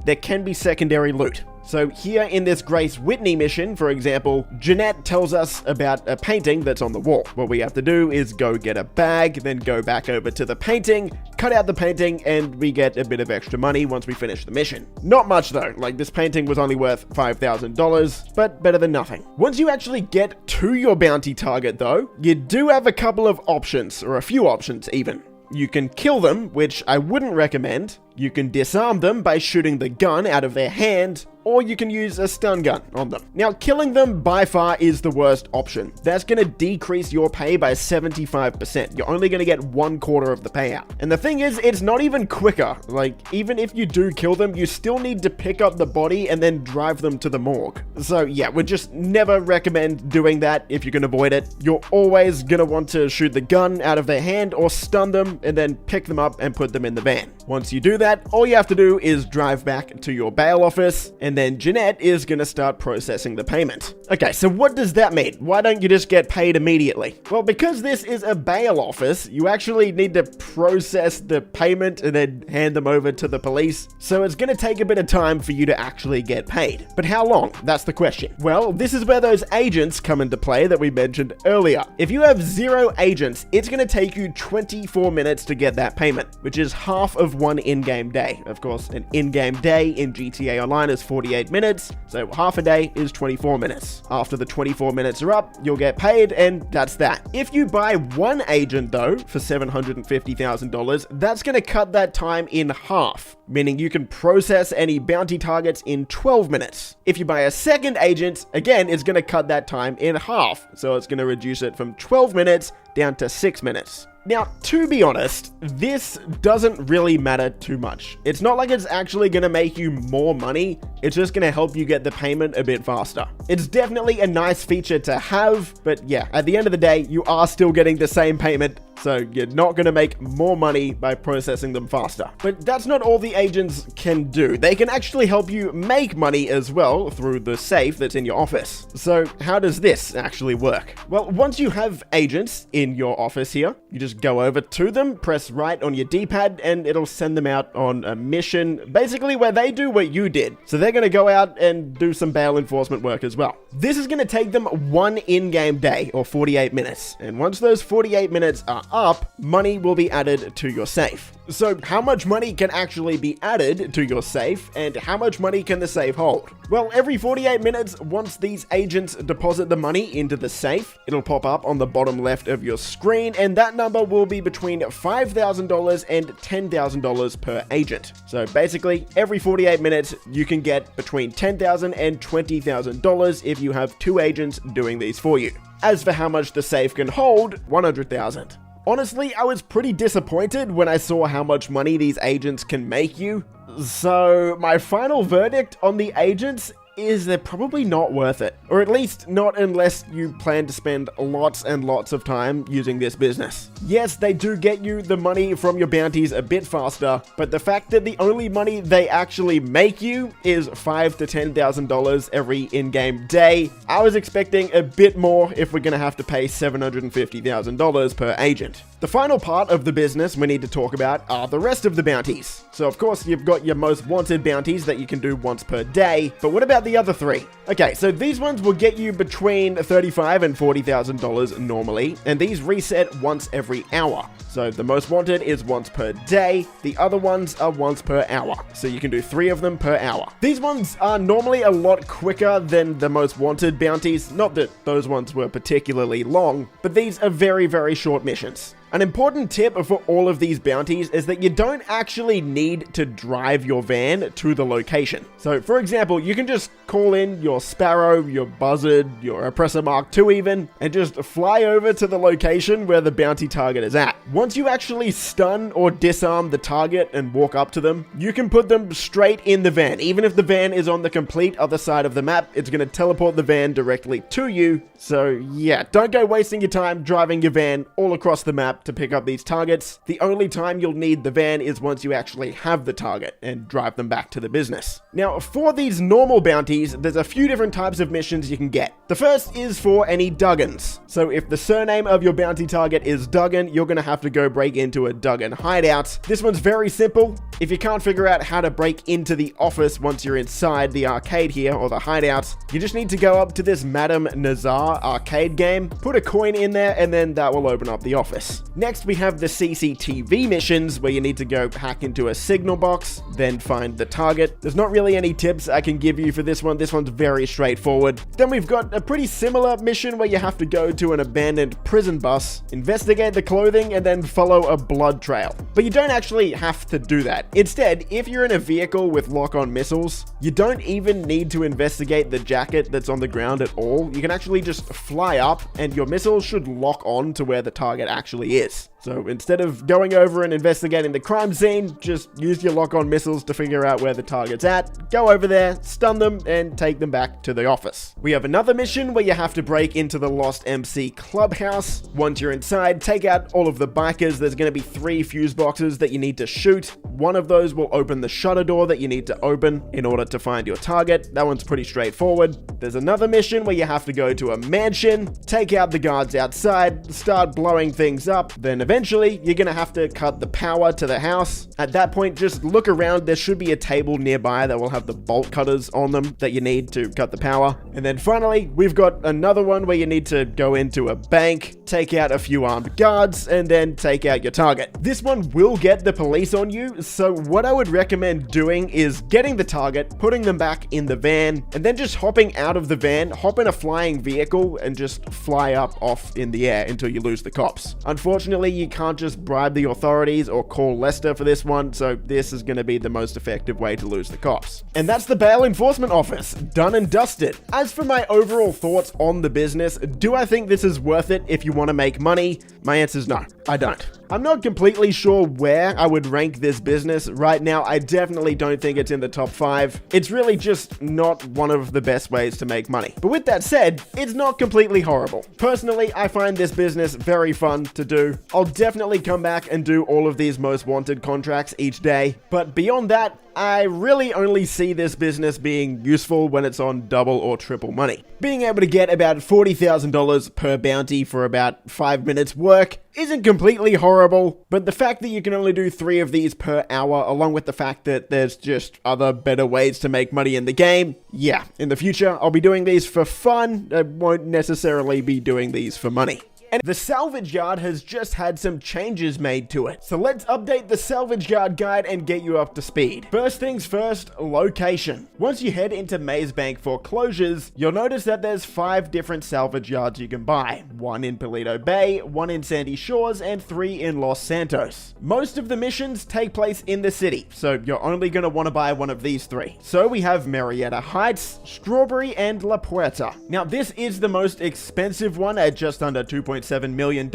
there can be secondary loot. So here in this Grace Whitney mission, for example, Jeanette tells us about a painting that's on the wall. What we have to do is go get a bag, then go back over to the painting, cut out the painting, and we get a bit of extra money once we finish the mission. Not much though, like this painting was only worth $5,000, but better than nothing. Once you actually get to your bounty target though, you do have a couple of options, or a few options even. You can kill them, which I wouldn't recommend. You can disarm them by shooting the gun out of their hand, or you can use a stun gun on them. Now, killing them by far is the worst option. That's going to decrease your pay by 75%. You're only going to get 1/4 of the payout. And the thing is, it's not even quicker. Like, even if you do kill them, you still need to pick up the body and then drive them to the morgue. So yeah, we just never recommend doing that if you can avoid it. You're always going to want to shoot the gun out of their hand or stun them and then pick them up and put them in the van. Once you do that, all you have to do is drive back to your bail office, and then Jeanette is going to start processing the payment. Okay, so what does that mean? Why don't you just get paid immediately? Well, because this is a bail office, you actually need to process the payment and then hand them over to the police. So it's going to take a bit of time for you to actually get paid. But how long? That's the question. Well, this is where those agents come into play that we mentioned earlier. If you have 0 agents, it's going to take you 24 minutes to get that payment, which is half of one in-game day. Of course, an in-game day in GTA Online is 48 minutes, so half a day is 24 minutes. After the 24 minutes are up, you'll get paid, and that's that. If you buy 1 agent, though, for $750,000, that's going to cut that time in half, meaning you can process any bounty targets in 12 minutes. If you buy a 2nd agent, again, it's going to cut that time in half, so it's going to reduce it from 12 minutes down to 6 minutes. Now, to be honest, this doesn't really matter too much. It's not like it's actually going to make you more money, it's just going to help you get the payment a bit faster. It's definitely a nice feature to have, but yeah, at the end of the day, you are still getting the same payment, so you're not going to make more money by processing them faster. But that's not all the agents can do. They can actually help you make money as well through the safe that's in your office. So how does this actually work? Well, once you have agents in your office here, you just go over to them, press right on your D-pad, and it'll send them out on a mission, basically where they do what you did. So they're going to go out and do some bail enforcement work as well. This is going to take them 1 in-game day, or 48 minutes. And once those 48 minutes are up, money will be added to your safe. So how much money can actually be added to your safe, and how much money can the safe hold? Well, every 48 minutes, once these agents deposit the money into the safe, it'll pop up on the bottom left of your screen, and that number will be between $5,000 and $10,000 per agent. So basically, every 48 minutes, you can get between $10,000 and $20,000 if you have 2 agents doing these for you. As for how much the safe can hold, $100,000. Honestly, I was pretty disappointed when I saw how much money these agents can make you. So my final verdict on the agents is they're probably not worth it. Or at least not unless you plan to spend lots and lots of time using this business. Yes, they do get you the money from your bounties a bit faster, but the fact that the only money they actually make you is $5,000 to $10,000 every in-game day, I was expecting a bit more if we're gonna have to pay $750,000 per agent. The final part of the business we need to talk about are the rest of the bounties. So of course you've got your most wanted bounties that you can do once per day, but what about the other 3? Okay, so these ones will get you between $35,000 and $40,000 normally, and these reset once every hour. So the most wanted is once per day, the other ones are once per hour. So you can do 3 of them per hour. These ones are normally a lot quicker than the most wanted bounties, not that those ones were particularly long, but these are very, very short missions. An important tip for all of these bounties is that you don't actually need to drive your van to the location. So for example, you can just call in your Sparrow, your Buzzard, your Oppressor Mark II even, and just fly over to the location where the bounty target is at. Once you actually stun or disarm the target and walk up to them, you can put them straight in the van. Even if the van is on the complete other side of the map, it's going to teleport the van directly to you. So yeah, don't go wasting your time driving your van all across the map to pick up these targets. The only time you'll need the van is once you actually have the target and drive them back to the business. Now, for these normal bounties, there's a few different types of missions you can get. The first is for any Duggans. So if the surname of your bounty target is Duggan, you're gonna have to go break into a Duggan hideout. This one's very simple. If you can't figure out how to break into the office once you're inside the arcade here, or the hideout, you just need to go up to this Madame Nazar arcade game, put a coin in there, and then that will open up the office. Next, we have the CCTV missions, where you need to go hack into a signal box, then find the target. There's not really any tips I can give you for this one. This one's very straightforward. Then we've got a pretty similar mission where you have to go to an abandoned prison bus, investigate the clothing, and then follow a blood trail. But you don't actually have to do that. Instead, if you're in a vehicle with lock-on missiles, you don't even need to investigate the jacket that's on the ground at all. You can actually just fly up and your missiles should lock on to where the target actually is. So instead of going over and investigating the crime scene, just use your lock-on missiles to figure out where the target's at, go over there, stun them, and take them back to the office. We have another mission where you have to break into the Lost MC clubhouse. Once you're inside, take out all of the bikers. There's going to be 3 fuse boxes that you need to shoot. One of those will open the shutter door that you need to open in order to find your target. That one's pretty straightforward. There's another mission where you have to go to a mansion, take out the guards outside, start blowing things up, then eventually you're gonna have to cut the power to the house. At that point, just look around. There should be a table nearby that will have the bolt cutters on them that you need to cut the power. And then finally, we've got another one where you need to go into a bank, take out a few armed guards, and then take out your target. This one will get the police on you, so what I would recommend doing is getting the target, putting them back in the van, and then just hopping out of the van, hop in a flying vehicle, and just fly up off in the air until you lose the cops. Unfortunately, you can't just bribe the authorities or call Lester for this one, so this is going to be the most effective way to lose the cops. And that's the bail enforcement office, done and dusted. As for my overall thoughts on the business, do I think this is worth it if you want to make money? My answer is no, I don't. I'm not completely sure where I would rank this business. Right now, I definitely don't think it's in the top 5. It's really just not one of the best ways to make money. But with that said, it's not completely horrible. Personally, I find this business very fun to do. I'll definitely come back and do all of these most wanted contracts each day. But beyond that, I really only see this business being useful when it's on double or triple money. Being able to get about $40,000 per bounty for about 5 minutes work isn't completely horrible, but the fact that you can only do 3 of these per hour, along with the fact that there's just other better ways to make money in the game, yeah, in the future I'll be doing these for fun. I won't necessarily be doing these for money. And the Salvage Yard has just had some changes made to it. So let's update the Salvage Yard guide and get you up to speed. First things first, location. Once you head into Maze Bank foreclosures, you'll notice that there's 5 different salvage yards you can buy. 1 in Paleto Bay, 1 in Sandy Shores, and 3 in Los Santos. Most of the missions take place in the city, so you're only going to want to buy one of these 3. So we have Marietta Heights, Strawberry, and La Puerta. Now this is the most expensive one at just under $2.7 million,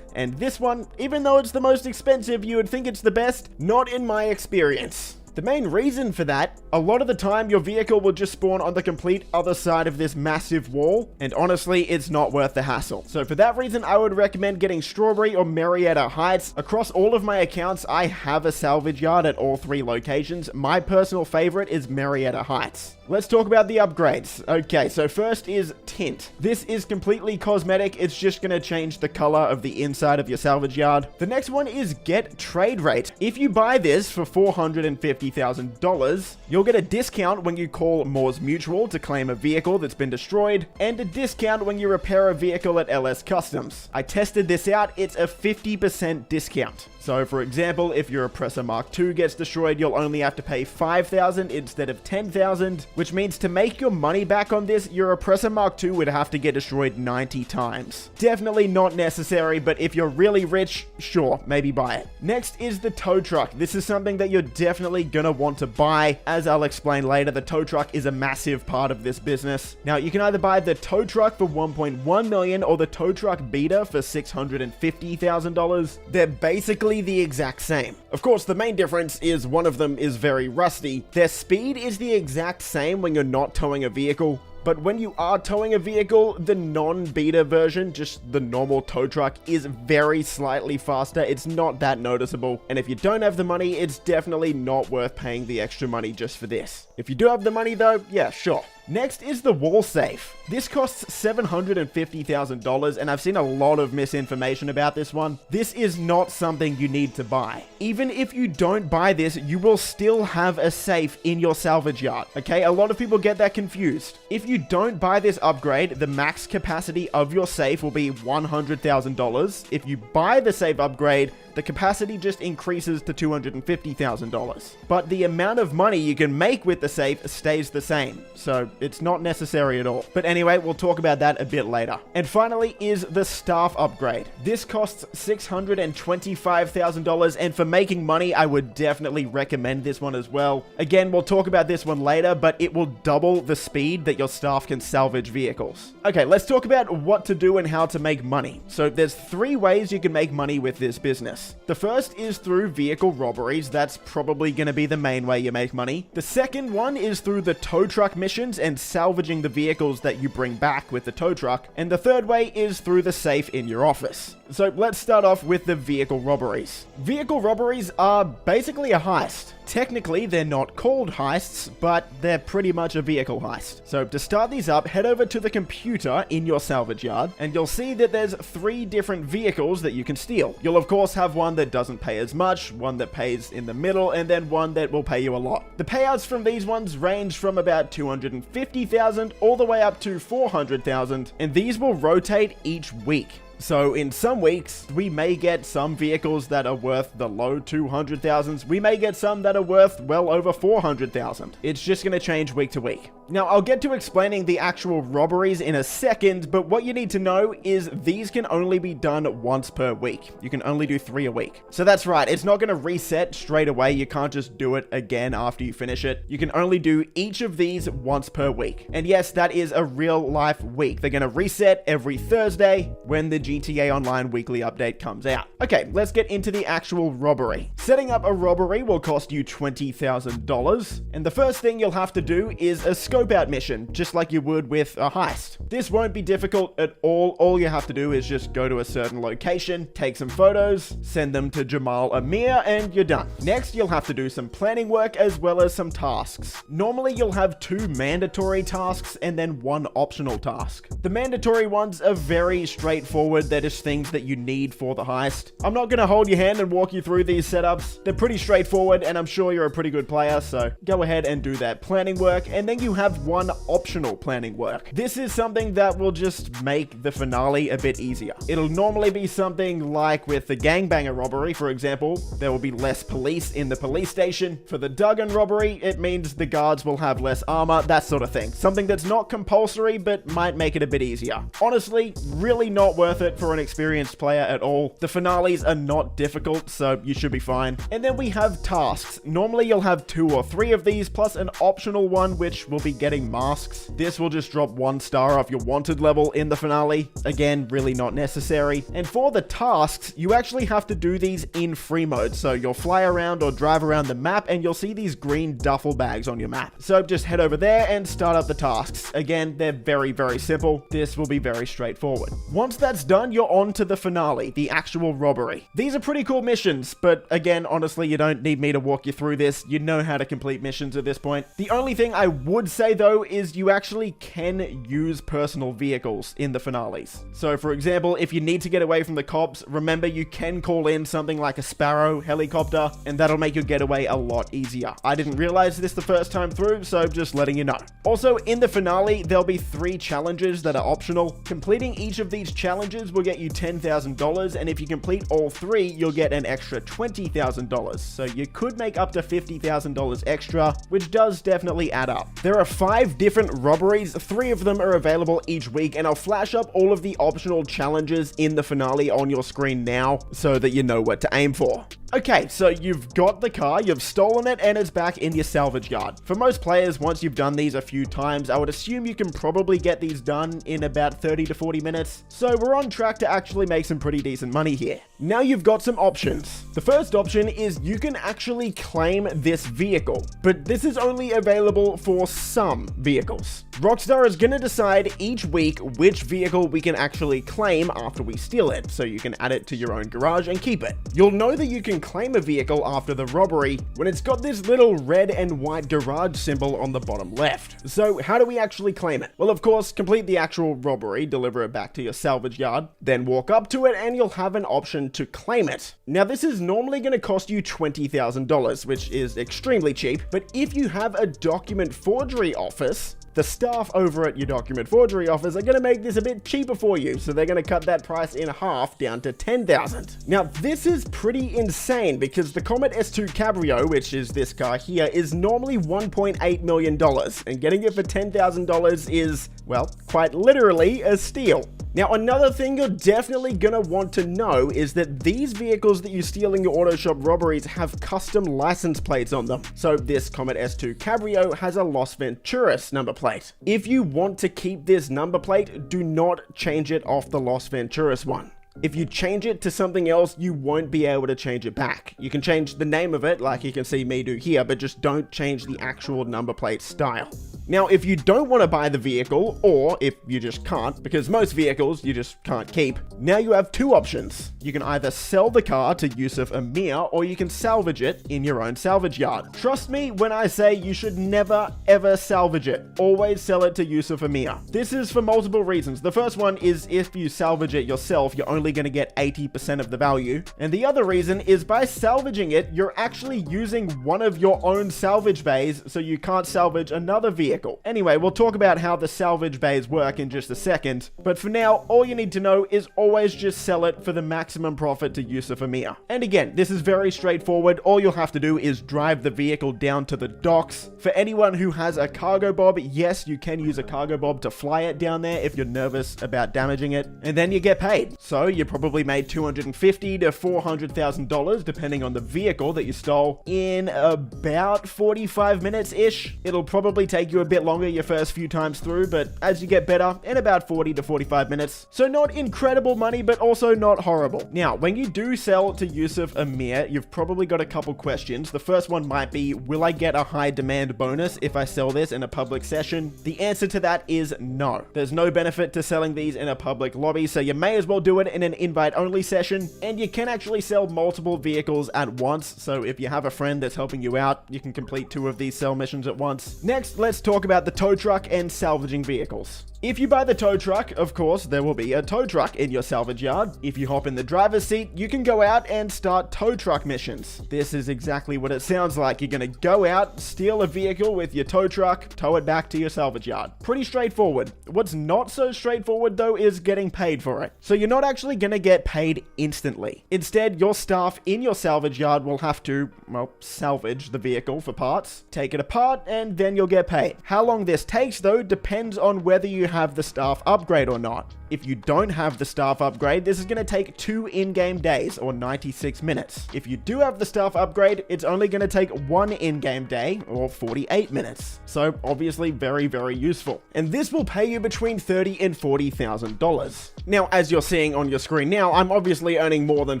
and this one, even though it's the most expensive, you would think it's the best. Not in my experience. The main reason for that, a lot of the time your vehicle will just spawn on the complete other side of this massive wall, and honestly, it's not worth the hassle. So for that reason, I would recommend getting Strawberry or Marietta Heights. Across all of my accounts, I have a salvage yard at all 3 locations. My personal favorite is Marietta Heights. Let's talk about the upgrades. Okay, so first is tint. This is completely cosmetic. It's just going to change the color of the inside of your salvage yard. The next one is get trade rate. If you buy this for $450,000, you'll get a discount when you call Moore's Mutual to claim a vehicle that's been destroyed, and a discount when you repair a vehicle at LS Customs. I tested this out. It's a 50% discount. So for example, if your Oppressor Mark II gets destroyed, you'll only have to pay $5,000 instead of $10,000, which means to make your money back on this, your Oppressor Mark II would have to get destroyed 90 times. Definitely not necessary, but if you're really rich, sure, maybe buy it. Next is the tow truck. This is something that you're definitely gonna want to buy. As I'll explain later, the tow truck is a massive part of this business. Now, you can either buy the tow truck for $1.1 million or the tow truck beater for $650,000. They're basically the exact same. Of course, the main difference is one of them is very rusty. Their speed is the exact same when you're not towing a vehicle, but when you are towing a vehicle, the non-beater version, just the normal tow truck, is very slightly faster. It's not that noticeable, and if you don't have the money, it's definitely not worth paying the extra money just for this. If you do have the money though, yeah, sure. Next is the wall safe. This costs $750,000, and I've seen a lot of misinformation about this one. This is not something you need to buy. Even if you don't buy this, you will still have a safe in your salvage yard, okay? A lot of people get that confused. If you don't buy this upgrade, the max capacity of your safe will be $100,000. If you buy the safe upgrade, the capacity just increases to $250,000. But the amount of money you can make with the safe stays the same. So It's not necessary at all. But anyway, we'll talk about that a bit later. And finally is the staff upgrade. This costs $625,000, and for making money, I would definitely recommend this one as well. Again, we'll talk about this one later, but it will double the speed that your staff can salvage vehicles. Okay, let's talk about what to do and how to make money. So there's 3 ways you can make money with this business. The first is through vehicle robberies. That's probably going to be the main way you make money. The second one is through the tow truck missions and salvaging the vehicles that you bring back with the tow truck. And the third way is through the safe in your office. So let's start off with the vehicle robberies. Vehicle robberies are basically a heist. Technically, they're not called heists, but they're pretty much a vehicle heist. So to start these up, head over to the computer in your salvage yard, and you'll see that there's 3 different vehicles that you can steal. You'll of course have one that doesn't pay as much, one that pays in the middle, and then one that will pay you a lot. The payouts from these ones range from about $250,000 all the way up to $400,000, and these will rotate each week. So in some weeks, we may get some vehicles that are worth the low 200,000s. We may get some that are worth well over 400,000. It's just going to change week to week. Now, I'll get to explaining the actual robberies in a second, but what you need to know is these can only be done once per week. You can only do 3 a week. So that's right, it's not going to reset straight away. You can't just do it again after you finish it. You can only do each of these once per week. And yes, that is a real life week. They're going to reset every Thursday when the GTA Online weekly update comes out. Okay, let's get into the actual robbery. Setting up a robbery will cost you $20,000, and the first thing you'll have to do is a scope out mission, just like you would with a heist. This won't be difficult at all. All you have to do is just go to a certain location, take some photos, send them to Jamal Amir, and you're done. Next, you'll have to do some planning work as well as some tasks. Normally, you'll have 2 mandatory tasks and then 1 optional task. The mandatory ones are very straightforward. They're just things that you need for the heist. I'm not going to hold your hand and walk you through these setups. They're pretty straightforward, and I'm sure you're a pretty good player, so go ahead and do that planning work, and then you have 1 optional planning work. This is something that will just make the finale a bit easier. It'll normally be something like with the gangbanger robbery, for example. There will be less police in the police station. For the Duggan robbery, it means the guards will have less armor, that sort of thing. Something that's not compulsory, but might make it a bit easier. Honestly, really not worth it for an experienced player at all. The finales are not difficult, so you should be fine. And then we have tasks. Normally you'll have 2 or 3 of these, plus an optional one, which will be getting masks. This will just drop 1 star off your wanted level in the finale. Again, really not necessary. And for the tasks, you actually have to do these in free mode. So you'll fly around or drive around the map, and you'll see these green duffel bags on your map. So just head over there and start up the tasks. Again, they're very, very simple. This will be very straightforward. Once that's done, you're on to the finale, the actual robbery. These are pretty cool missions, but again, honestly, you don't need me to walk you through this. You know how to complete missions at this point. The only thing I would say though is you actually can use personal vehicles in the finales. So for example, if you need to get away from the cops, remember you can call in something like a Sparrow helicopter, and that'll make your getaway a lot easier. I didn't realize this the first time through, so just letting you know. Also, in the finale, there'll be 3 challenges that are optional. Completing each of these challenges will get you $10,000, and if you complete all 3, you'll get an extra $20,000. So you could make up to $50,000 extra, which does definitely add up. There are 5 different robberies. 3 of them are available each week, and I'll flash up all of the optional challenges in the finale on your screen now so that you know what to aim for. Okay, so you've got the car, you've stolen it, and it's back in your salvage yard. For most players, once you've done these a few times, I would assume you can probably get these done in about 30 to 40 minutes. So we're on track to actually make some pretty decent money here. Now you've got some options. The first option is you can actually claim this vehicle, but this is only available for some vehicles. Rockstar is going to decide each week which vehicle we can actually claim after we steal it, so you can add it to your own garage and keep it. You'll know that you can claim a vehicle after the robbery when it's got this little red and white garage symbol on the bottom left. So how do we actually claim it? Well, of course, complete the actual robbery, deliver it back to your salvage yard, then walk up to it and you'll have an option to claim it. Now this is normally going to cost you $20,000, which is extremely cheap, but if you have a document forgery office, the staff over at your document forgery office are going to make this a bit cheaper for you, so they're going to cut that price in half down to $10,000. Now, this is pretty insane because the Comet S2 Cabrio, which is this car here, is normally $1.8 million, and getting it for $10,000 is, well, quite literally a steal. Now, another thing you're definitely gonna want to know is that these vehicles that you steal in your auto shop robberies have custom license plates on them. So this Comet S2 Cabrio has a Los Venturas number plate. If you want to keep this number plate, do not change it off the Los Venturas one. If you change it to something else, you won't be able to change it back. You can change the name of it, like you can see me do here, but just don't change the actual number plate style. Now, if you don't want to buy the vehicle, or if you just can't, because most vehicles you just can't keep, now you have two options. You can either sell the car to Yusuf Amir, or you can salvage it in your own salvage yard. Trust me when I say you should never, ever salvage it. Always sell it to Yusuf Amir. This is for multiple reasons. The first one is if you salvage it yourself, you're only going to get 80% of the value. And the other reason is by salvaging it, you're actually using one of your own salvage bays, so you can't salvage another vehicle. Anyway, we'll talk about how the salvage bays work in just a second, but for now, all you need to know is always just sell it for the maximum profit to Yusuf Amir. And again, this is very straightforward. All you'll have to do is drive the vehicle down to the docks. For anyone who has a cargo bob, yes, you can use a cargo bob to fly it down there if you're nervous about damaging it, and then you get paid. So you probably made $250,000 to $400,000 depending on the vehicle that you stole in about 45 minutes-ish. It'll probably take you a bit longer your first few times through, but as you get better, in about 40 to 45 minutes. So not incredible money, but also not horrible. Now, when you do sell to Yusuf Amir, you've probably got a couple questions. The first one might be, will I get a high demand bonus if I sell this in a public session? The answer to that is no. There's no benefit to selling these in a public lobby, so you may as well do it in an invite-only session, and you can actually sell multiple vehicles at once, so if you have a friend that's helping you out, you can complete 2 of these sell missions at once. Next, let's talk about the tow truck and salvaging vehicles. If you buy the tow truck, of course, there will be a tow truck in your salvage yard. If you hop in the driver's seat, you can go out and start tow truck missions. This is exactly what it sounds like. You're gonna go out, steal a vehicle with your tow truck, tow it back to your salvage yard. Pretty straightforward. What's not so straightforward though is getting paid for it. So you're not actually gonna get paid instantly. Instead, your staff in your salvage yard will have to, well, salvage the vehicle for parts, take it apart, and then you'll get paid. How long this takes though depends on whether you have the staff upgrade or not. If you don't have the staff upgrade, this is going to take 2 in-game days or 96 minutes. If you do have the staff upgrade, it's only going to take 1 in-game day or 48 minutes. So obviously very, very useful. And this will pay you between $30,000 and $40,000. Now, as you're seeing on your screen now, I'm obviously earning more than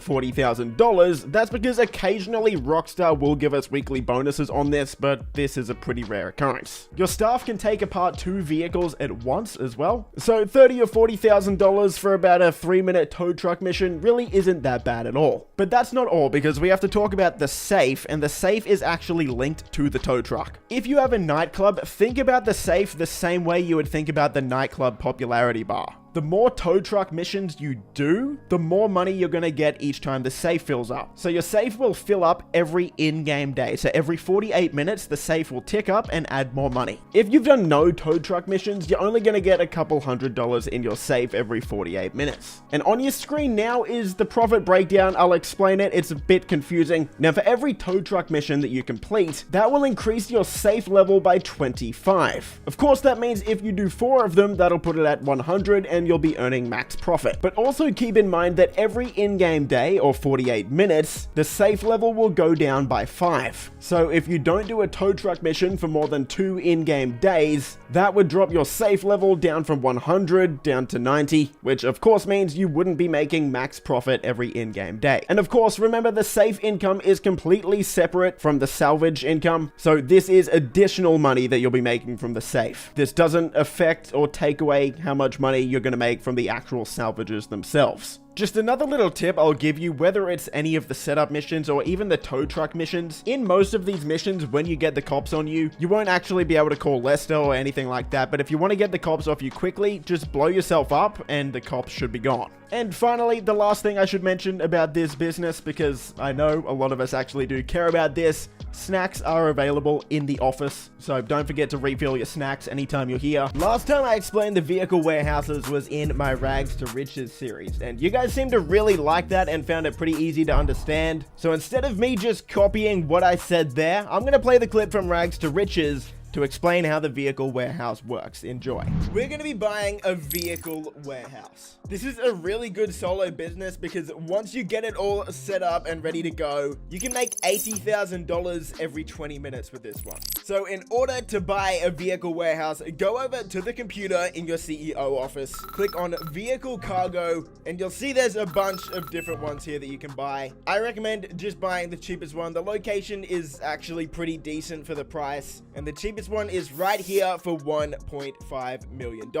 $40,000. That's because occasionally Rockstar will give us weekly bonuses on this, but this is a pretty rare occurrence. Your staff can take apart 2 vehicles at once as well. So $30,000 or $40,000 for about a 3-minute tow truck mission really isn't that bad at all. But that's not all, because we have to talk about the safe, and the safe is actually linked to the tow truck. If you have a nightclub, think about the safe the same way you would think about the nightclub popularity bar. The more tow truck missions you do, the more money you're going to get each time the safe fills up. So your safe will fill up every in-game day. So every 48 minutes, the safe will tick up and add more money. If you've done no tow truck missions, you're only going to get a couple $100 in your safe every 48 minutes. And on your screen now is the profit breakdown. I'll explain it. It's a bit confusing. Now, for every tow truck mission that you complete, that will increase your safe level by 25. Of course, that means if you do 4 of them, that'll put it at 100 and you'll be earning max profit. But also keep in mind that every in-game day or 48 minutes, the safe level will go down by 5. So if you don't do a tow truck mission for more than 2 in-game days, that would drop your safe level down from 100 down to 90, which of course means you wouldn't be making max profit every in-game day. And of course, remember the safe income is completely separate from the salvage income. So this is additional money that you'll be making from the safe. This doesn't affect or take away how much money you're going to make from the actual salvages themselves. Just another little tip I'll give you, whether it's any of the setup missions or even the tow truck missions, in most of these missions, when you get the cops on you, you won't actually be able to call Lester or anything like that, but if you want to get the cops off you quickly, just blow yourself up and the cops should be gone. And finally, the last thing I should mention about this business, because I know a lot of us actually do care about this, Snacks are available in the office, so don't forget to refill your snacks anytime you're here. Last time I explained the vehicle warehouses was in my Rags to Riches series, and you guys seem to really like that and found it pretty easy to understand. So instead of me just copying what I said there, I'm gonna play the clip from Rags to Riches to explain how the vehicle warehouse works. Enjoy. We're going to be buying a vehicle warehouse. This is a really good solo business because once you get it all set up and ready to go, you can make $80,000 every 20 minutes with this one. So in order to buy a vehicle warehouse, go over to the computer in your CEO office, click on vehicle cargo, and you'll see there's a bunch of different ones here that you can buy. I recommend just buying the cheapest one. The location is actually pretty decent for the price, and the cheapest one is right here for $1.5 million.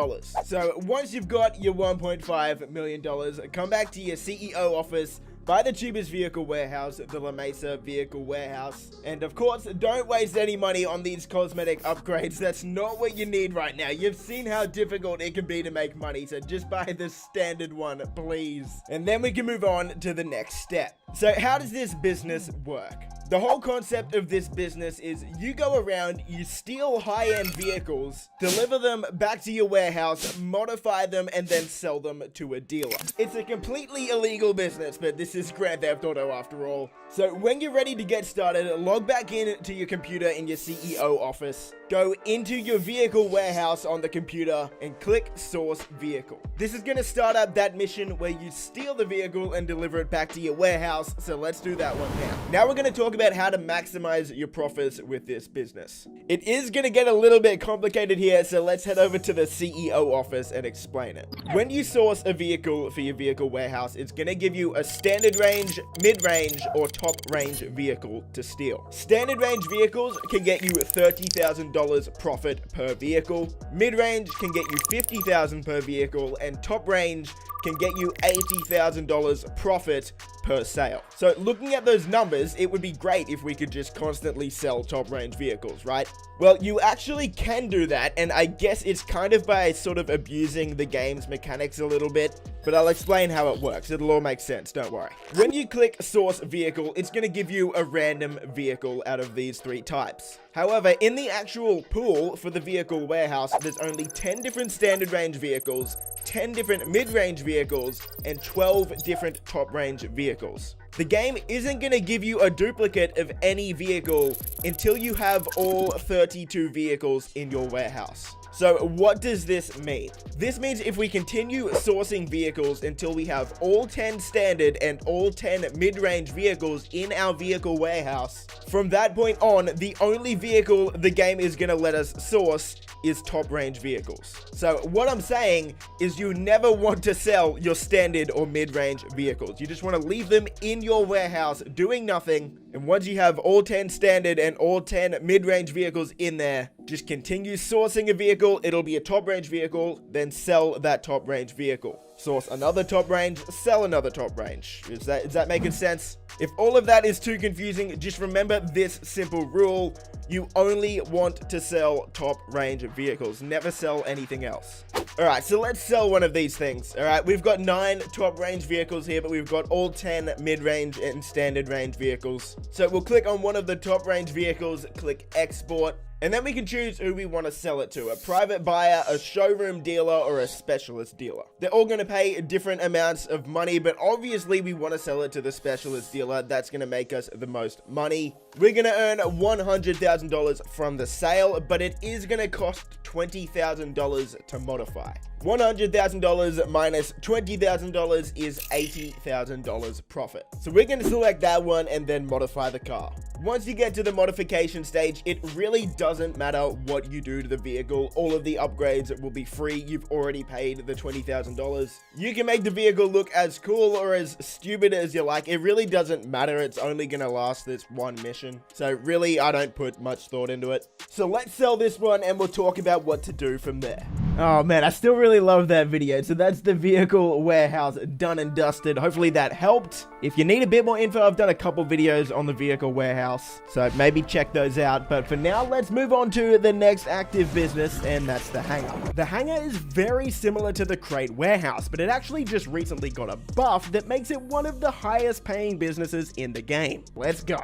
So once you've got your $1.5 million, come back to your CEO office, buy the cheapest vehicle warehouse, the La Mesa vehicle warehouse. And of course, don't waste any money on these cosmetic upgrades. That's not what you need right now. You've seen how difficult it can be to make money, so just buy the standard one, please. And then we can move on to the next step. So how does this business work? The whole concept of this business is you go around, you steal high-end vehicles, deliver them back to your warehouse, modify them, and then sell them to a dealer. It's a completely illegal business, but this is Grand Theft Auto after all. So when you're ready to get started, log back in to your computer in your CEO office, go into your vehicle warehouse on the computer, and click Source Vehicle. This is going to start up that mission where you steal the vehicle and deliver it back to your warehouse, so let's do that one now. Now we're going to talk about how to maximize your profits with this business. It is going to get a little bit complicated here, so let's head over to the CEO office and explain it. When you source a vehicle for your vehicle warehouse, it's going to give you a standard range, mid-range, or top range vehicle to steal. Standard range vehicles can get you $30,000 profit per vehicle, mid-range can get you $50,000 per vehicle, and top range can get you $80,000 profit per sale. So looking at those numbers, it would be great if we could just constantly sell top range vehicles, right? Well, you actually can do that, and I guess it's kind of by sort of abusing the game's mechanics a little bit, but I'll explain how it works. It'll all make sense, don't worry. When you click Source Vehicle, it's going to give you a random vehicle out of these three types. However, in the actual pool for the vehicle warehouse, there's only 10 different standard range vehicles, 10 different mid-range vehicles, and 12 different top-range vehicles. The game isn't going to give you a duplicate of any vehicle until you have all 32 vehicles in your warehouse. So what does this mean? This means if we continue sourcing vehicles until we have all 10 standard and all 10 mid-range vehicles in our vehicle warehouse, from that point on, the only vehicle the game is going to let us source is top-range vehicles. So what I'm saying is you never want to sell your standard or mid-range vehicles. You just want to leave them in your warehouse doing nothing, and once you have all 10 standard and all 10 mid-range vehicles in there, just continue sourcing a vehicle. It'll be a top-range vehicle, then sell that top-range vehicle. Source another top range, sell another top range. Is that making sense? If all of that is too confusing, just remember this simple rule. You only want to sell top range vehicles, never sell anything else. Alright, so let's sell one of these things. Alright, we've got 9 top range vehicles here, but we've got all 10 mid-range and standard range vehicles. So we'll click on one of the top range vehicles, click export, and then we can choose who we want to sell it to, a private buyer, a showroom dealer, or a specialist dealer. They're all going to pay different amounts of money, but obviously we want to sell it to the specialist dealer. That's going to make us the most money. We're going to earn $100,000 from the sale, but it is going to cost $20,000 to modify. $100,000 minus $20,000 is $80,000 profit. So we're going to select that one and then modify the car. Once you get to the modification stage, it really doesn't matter what you do to the vehicle. All of the upgrades will be free. You've already paid the $20,000. You can make the vehicle look as cool or as stupid as you like. It really doesn't matter. It's only going to last this one mission. So really, I don't put much thought into it. So let's sell this one and we'll talk about what to do from there. Oh man, I still really love that video. So that's the vehicle warehouse done and dusted. Hopefully that helped. If you need a bit more info, I've done a couple videos on the vehicle warehouse, so maybe check those out. But for now, let's move on to the next active business, and that's the Hangar. The Hangar is very similar to the crate warehouse, but it actually just recently got a buff that makes it one of the highest paying businesses in the game. Let's go.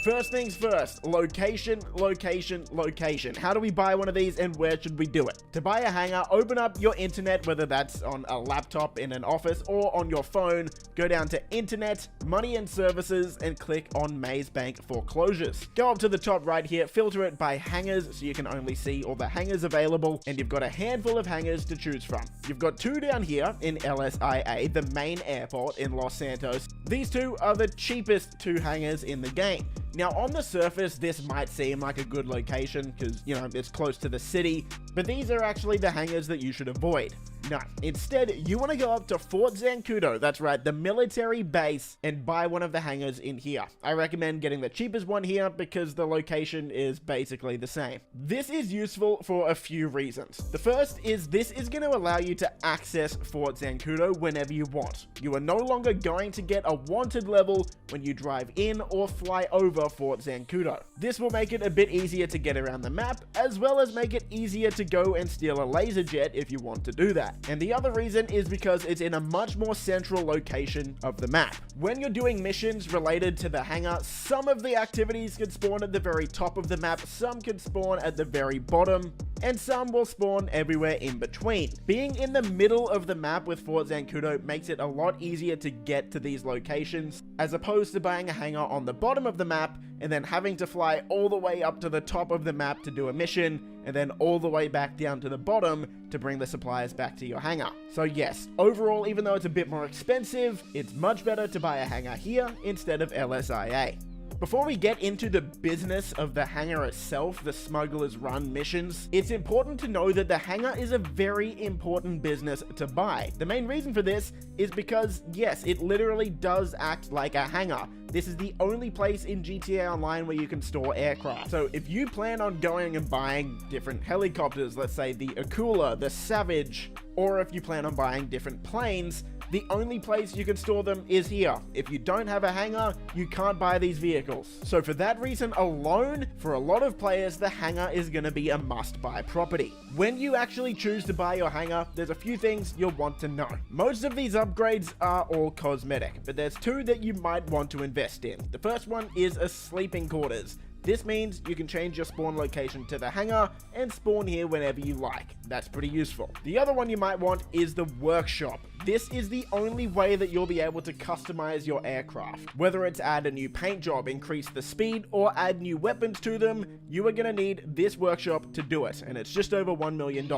first things first, location, location, location. How do we buy one of these and where should we do it? To buy a hangar, open up your internet, whether that's on a laptop in an office or on your phone. Go down to Internet, Money and Services, and click on Maze Bank Foreclosures. Go up to the top right here, filter it by hangars so you can only see all the hangars available, and you've got a handful of hangars to choose from. You've got two down here in LSIA, the main airport in Los Santos. These two are the cheapest two hangars in the game. Now, on the surface, this might seem like a good location because, you know, it's close to the city, but these are actually the hangars that you should avoid. No, instead, you want to go up to Fort Zancudo, that's right, the military base, and buy one of the hangars in here. I recommend getting the cheapest one here because the location is basically the same. This is useful for a few reasons. The first is this is going to allow you to access Fort Zancudo whenever you want. You are no longer going to get a wanted level when you drive in or fly over Fort Zancudo. This will make it a bit easier to get around the map, as well as make it easier to go and steal a laser jet if you want to do that. And the other reason is because it's in a much more central location of the map. When you're doing missions related to the hangar, some of the activities can spawn at the very top of the map, some can spawn at the very bottom, and some will spawn everywhere in between. Being in the middle of the map with Fort Zancudo makes it a lot easier to get to these locations, as opposed to buying a hangar on the bottom of the map and then having to fly all the way up to the top of the map to do a mission, and then all the way back down to the bottom to bring the supplies back to your hangar. So yes, overall, even though it's a bit more expensive, it's much better to buy a hangar here instead of LSIA. Before we get into the business of the hangar itself, the Smuggler's Run missions, it's important to know that the hangar is a very important business to buy. The main reason for this is because, yes, it literally does act like a hangar. This is the only place in GTA Online where you can store aircraft. So if you plan on going and buying different helicopters, let's say the Akula, the Savage, or if you plan on buying different planes, the only place you can store them is here. If you don't have a hangar, you can't buy these vehicles. So for that reason alone, for a lot of players, the hangar is going to be a must-buy property. When you actually choose to buy your hangar, there's a few things you'll want to know. Most of these upgrades are all cosmetic, but there's two that you might want to invest in. The first one is a sleeping quarters. This means you can change your spawn location to the hangar and spawn here whenever you like. That's pretty useful. The other one you might want is the workshop. This is the only way that you'll be able to customize your aircraft. Whether it's add a new paint job, increase the speed, or add new weapons to them, you are going to need this workshop to do it, and it's just over $1 million.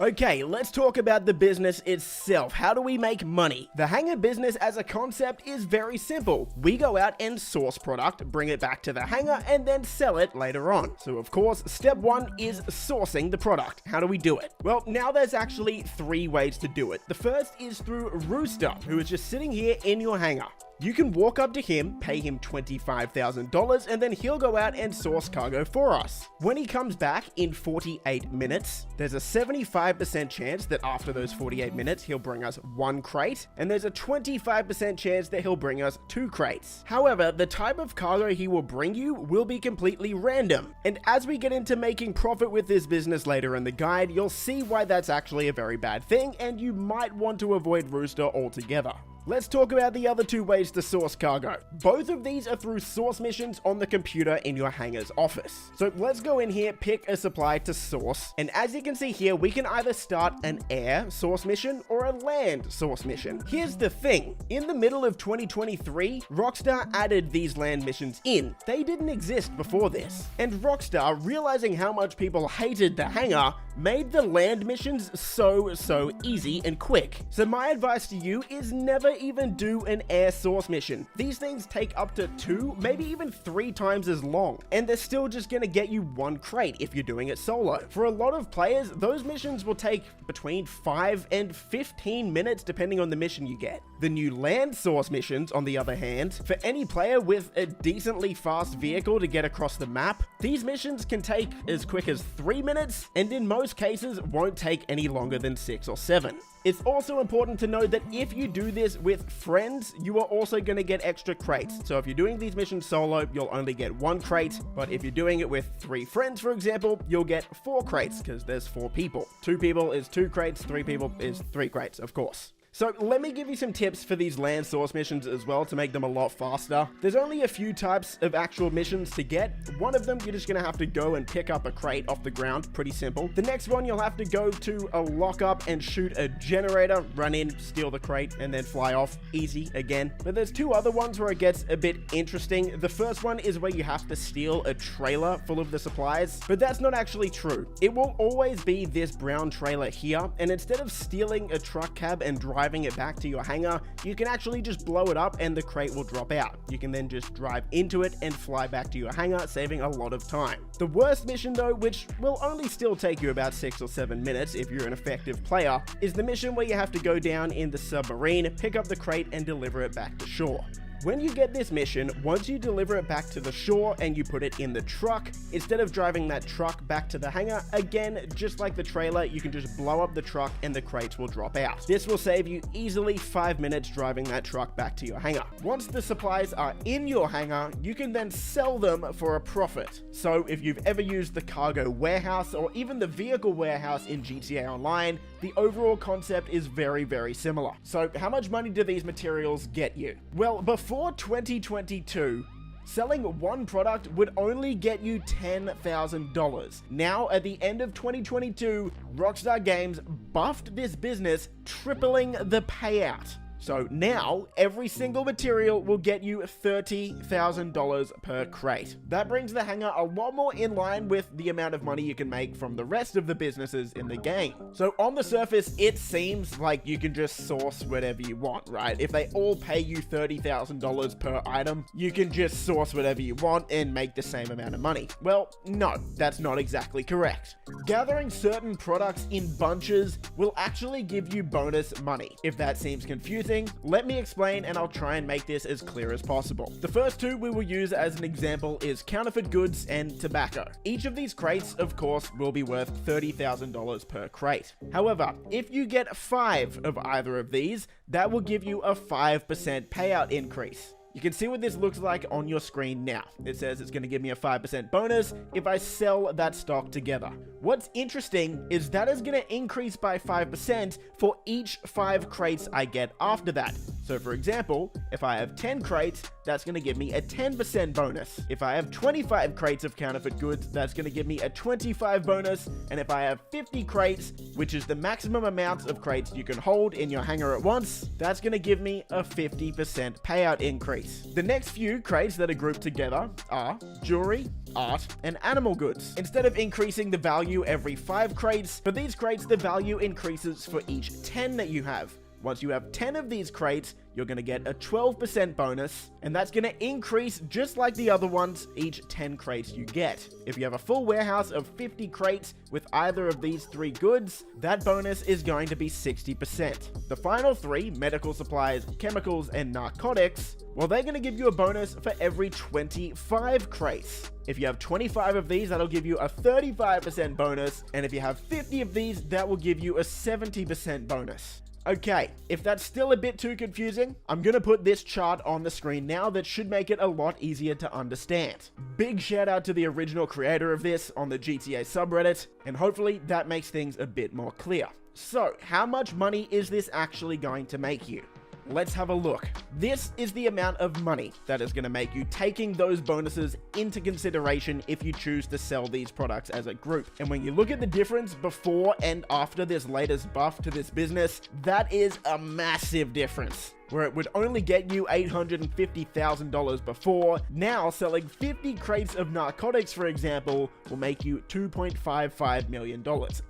Okay, let's talk about the business itself. How do we make money? The hangar business as a concept is very simple. We go out and source product, bring it back to the hangar, and then sell it later on. So of course, step one is sourcing the product. How do we do it? Well, now there's actually three ways to do it. The first is through Rooster, who is just sitting here in your hangar. You can walk up to him, pay him $25,000, and then he'll go out and source cargo for us. When he comes back in 48 minutes, there's a 75% chance that after those 48 minutes, he'll bring us 1 crate, and there's a 25% chance that he'll bring us 2 crates. However, the type of cargo he will bring you will be completely random. And as we get into making profit with this business later in the guide, you'll see why that's actually a very bad thing, and you might want to avoid Rooster altogether. Let's talk about the other two ways to source cargo. Both of these are through source missions on the computer in your hangar's office. So let's go in here, pick a supply to source, and as you can see here, we can either start an air source mission or a land source mission. Here's the thing, in the middle of 2023, Rockstar added these land missions in. They didn't exist before this. And Rockstar, realizing how much people hated the hangar, made the land missions so easy and quick. So my advice to you is never even do an air source mission. These things take up to 2, maybe even 3 times as long, and they're still just gonna get you 1 crate if you're doing it solo. For a lot of players, those missions will take between 5 and 15 minutes depending on the mission you get. The new land source missions, on the other hand, for any player with a decently fast vehicle to get across the map, these missions can take as quick as 3 minutes, and in most cases won't take any longer than 6 or 7. It's also important to know that if you do this with friends, you are also going to get extra crates. So if you're doing these missions solo, you'll only get 1 crate, but if you're doing it with 3 friends, for example, you'll get 4 crates because there's 4 people. 2 people is 2 crates, 3 people is 3 crates, of course. So let me give you some tips for these land source missions as well to make them a lot faster. There's only a few types of actual missions to get. One of them, you're just gonna have to go and pick up a crate off the ground, pretty simple. The next one, you'll have to go to a lockup and shoot a generator, run in, steal the crate, and then fly off. Easy again. But there's two other ones where it gets a bit interesting. The first one is where you have to steal a trailer full of the supplies, but that's not actually true. It will always be this brown trailer here, and instead of stealing a truck cab and driving it back to your hangar, you can actually just blow it up and the crate will drop out. You can then just drive into it and fly back to your hangar, saving a lot of time. The worst mission though, which will only still take you about 6 or 7 minutes if you're an effective player, is the mission where you have to go down in the submarine, pick up the crate and deliver it back to shore. When you get this mission, once you deliver it back to the shore and you put it in the truck, instead of driving that truck back to the hangar, again, just like the trailer, you can just blow up the truck and the crates will drop out. This will save you easily 5 minutes driving that truck back to your hangar. Once the supplies are in your hangar, you can then sell them for a profit. So if you've ever used the cargo warehouse or even the vehicle warehouse in GTA Online, the overall concept is very, very similar. So how much money do these materials get you? Well, before 2022, selling one product would only get you $10,000. Now, at the end of 2022, Rockstar Games buffed this business, tripling the payout. So now, every single material will get you $30,000 per crate. That brings the hangar a lot more in line with the amount of money you can make from the rest of the businesses in the game. So on the surface, it seems like you can just source whatever you want, right? If they all pay you $30,000 per item, you can just source whatever you want and make the same amount of money. Well, no, that's not exactly correct. Gathering certain products in bunches will actually give you bonus money. If that seems confusing, let me explain and I'll try and make this as clear as possible. The first two we will use as an example is counterfeit goods and tobacco. Each of these crates, of course, will be worth $30,000 per crate. However, if you get 5 of either of these, that will give you a 5% payout increase. You can see what this looks like on your screen now. It says it's going to give me a 5% bonus if I sell that stock together. What's interesting is that is going to increase by 5% for each 5 crates I get after that. So for example, if I have 10 crates, that's going to give me a 10% bonus. If I have 25 crates of counterfeit goods, that's going to give me a 25 bonus. And if I have 50 crates, which is the maximum amount of crates you can hold in your hangar at once, that's going to give me a 50% payout increase. The next few crates that are grouped together are jewelry, art, and animal goods. Instead of increasing the value every 5 crates, for these crates, the value increases for each 10 that you have. Once you have 10 of these crates, you're going to get a 12% bonus, and that's going to increase just like the other ones each 10 crates you get. If you have a full warehouse of 50 crates with either of these 3 goods, that bonus is going to be 60%. The final 3, medical supplies, chemicals, and narcotics, well, they're going to give you a bonus for every 25 crates. If you have 25 of these, that'll give you a 35% bonus, and if you have 50 of these, that will give you a 70% bonus. Okay, if that's still a bit too confusing, I'm gonna put this chart on the screen now that should make it a lot easier to understand. Big shout out to the original creator of this on the GTA subreddit, and hopefully that makes things a bit more clear. So, how much money is this actually going to make you? Let's have a look. This is the amount of money that is going to make you, taking those bonuses into consideration if you choose to sell these products as a group. And when you look at the difference before and after this latest buff to this business, that is a massive difference. Where it would only get you $850,000 before, now selling 50 crates of narcotics, for example, will make you $2.55 million.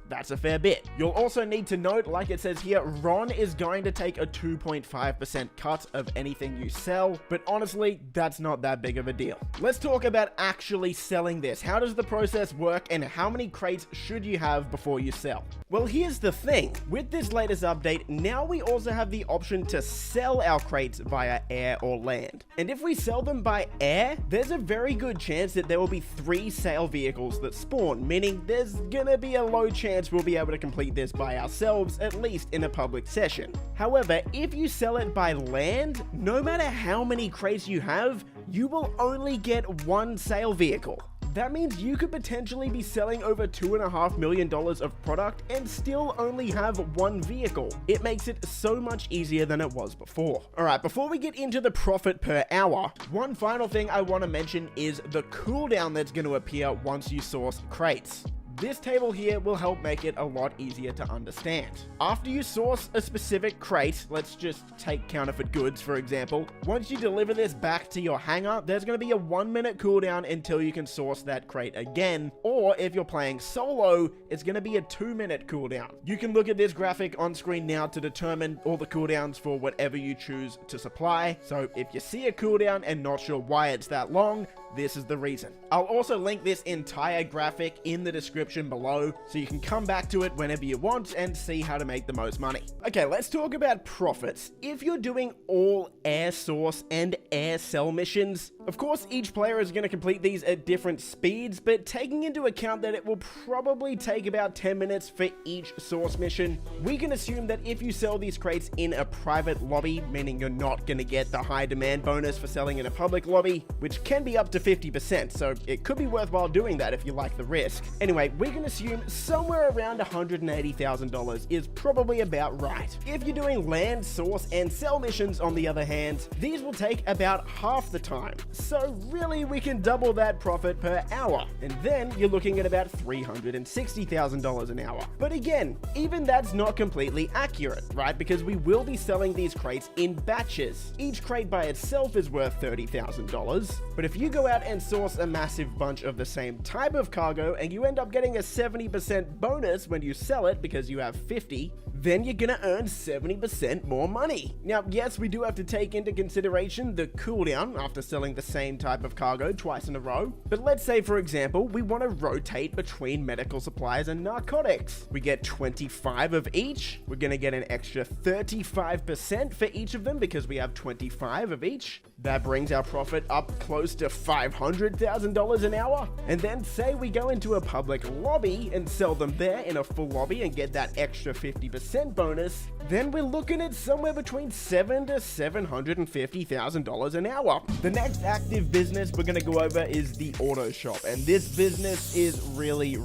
That's a fair bit. You'll also need to note, like it says here, Ron is going to take a 2.5% cut of anything you sell, but honestly, that's not that big of a deal. Let's talk about actually selling this. How does the process work, and how many crates should you have before you sell? Well, here's the thing. With this latest update, now we also have the option to sell our crates via air or land. And if we sell them by air, there's a very good chance that there will be 3 sale vehicles that spawn, meaning there's gonna be a low chance we'll be able to complete this by ourselves, at least in a public session. However, if you sell it by land, no matter how many crates you have, you will only get 1 sale vehicle. that means you could potentially be selling over $2.5 million of product and still only have one vehicle. It makes it so much easier than it was before. Alright, before we get into the profit per hour, one final thing I want to mention is the cooldown that's going to appear once you source crates. This table here will help make it a lot easier to understand. After you source a specific crate, let's just take counterfeit goods for example, once you deliver this back to your hangar, there's going to be a 1-minute cooldown until you can source that crate again, or if you're playing solo, it's going to be a 2-minute cooldown. You can look at this graphic on screen now to determine all the cooldowns for whatever you choose to supply, so if you see a cooldown and not sure why it's that long, this is the reason. I'll also link this entire graphic in the description below, so you can come back to it whenever you want and see how to make the most money. Okay, let's talk about profits. If you're doing all air source and air sell missions, of course each player is going to complete these at different speeds, but taking into account that it will probably take about 10 minutes for each source mission, we can assume that if you sell these crates in a private lobby, meaning you're not going to get the high demand bonus for selling in a public lobby, which can be up to 50%, so it could be worthwhile doing that if you like the risk. Anyway, we can assume somewhere around $180,000 is probably about right. If you're doing land, source, and sell missions on the other hand, these will take about half the time. So really we can double that profit per hour, and then you're looking at about $360,000 an hour. But again, even that's not completely accurate, right? Because we will be selling these crates in batches. Each crate by itself is worth $30,000, but if you go out and source a massive bunch of the same type of cargo and you end up getting a 70% bonus when you sell it because you have 50, then you're gonna earn 70% more money. Now, yes, we do have to take into consideration the cooldown after selling the same type of cargo twice in a row, but let's say, for example, we want to rotate between medical supplies and narcotics. We get 25 of each, we're gonna get an extra 35% for each of them because we have 25 of each. That brings our profit up close to $500,000 an hour. And then say we go into a public lobby and sell them there in a full lobby and get that extra 50% bonus, then we're looking at somewhere between $700,000 to $750,000 an hour. The next active business we're going to go over is the auto shop, and this business is really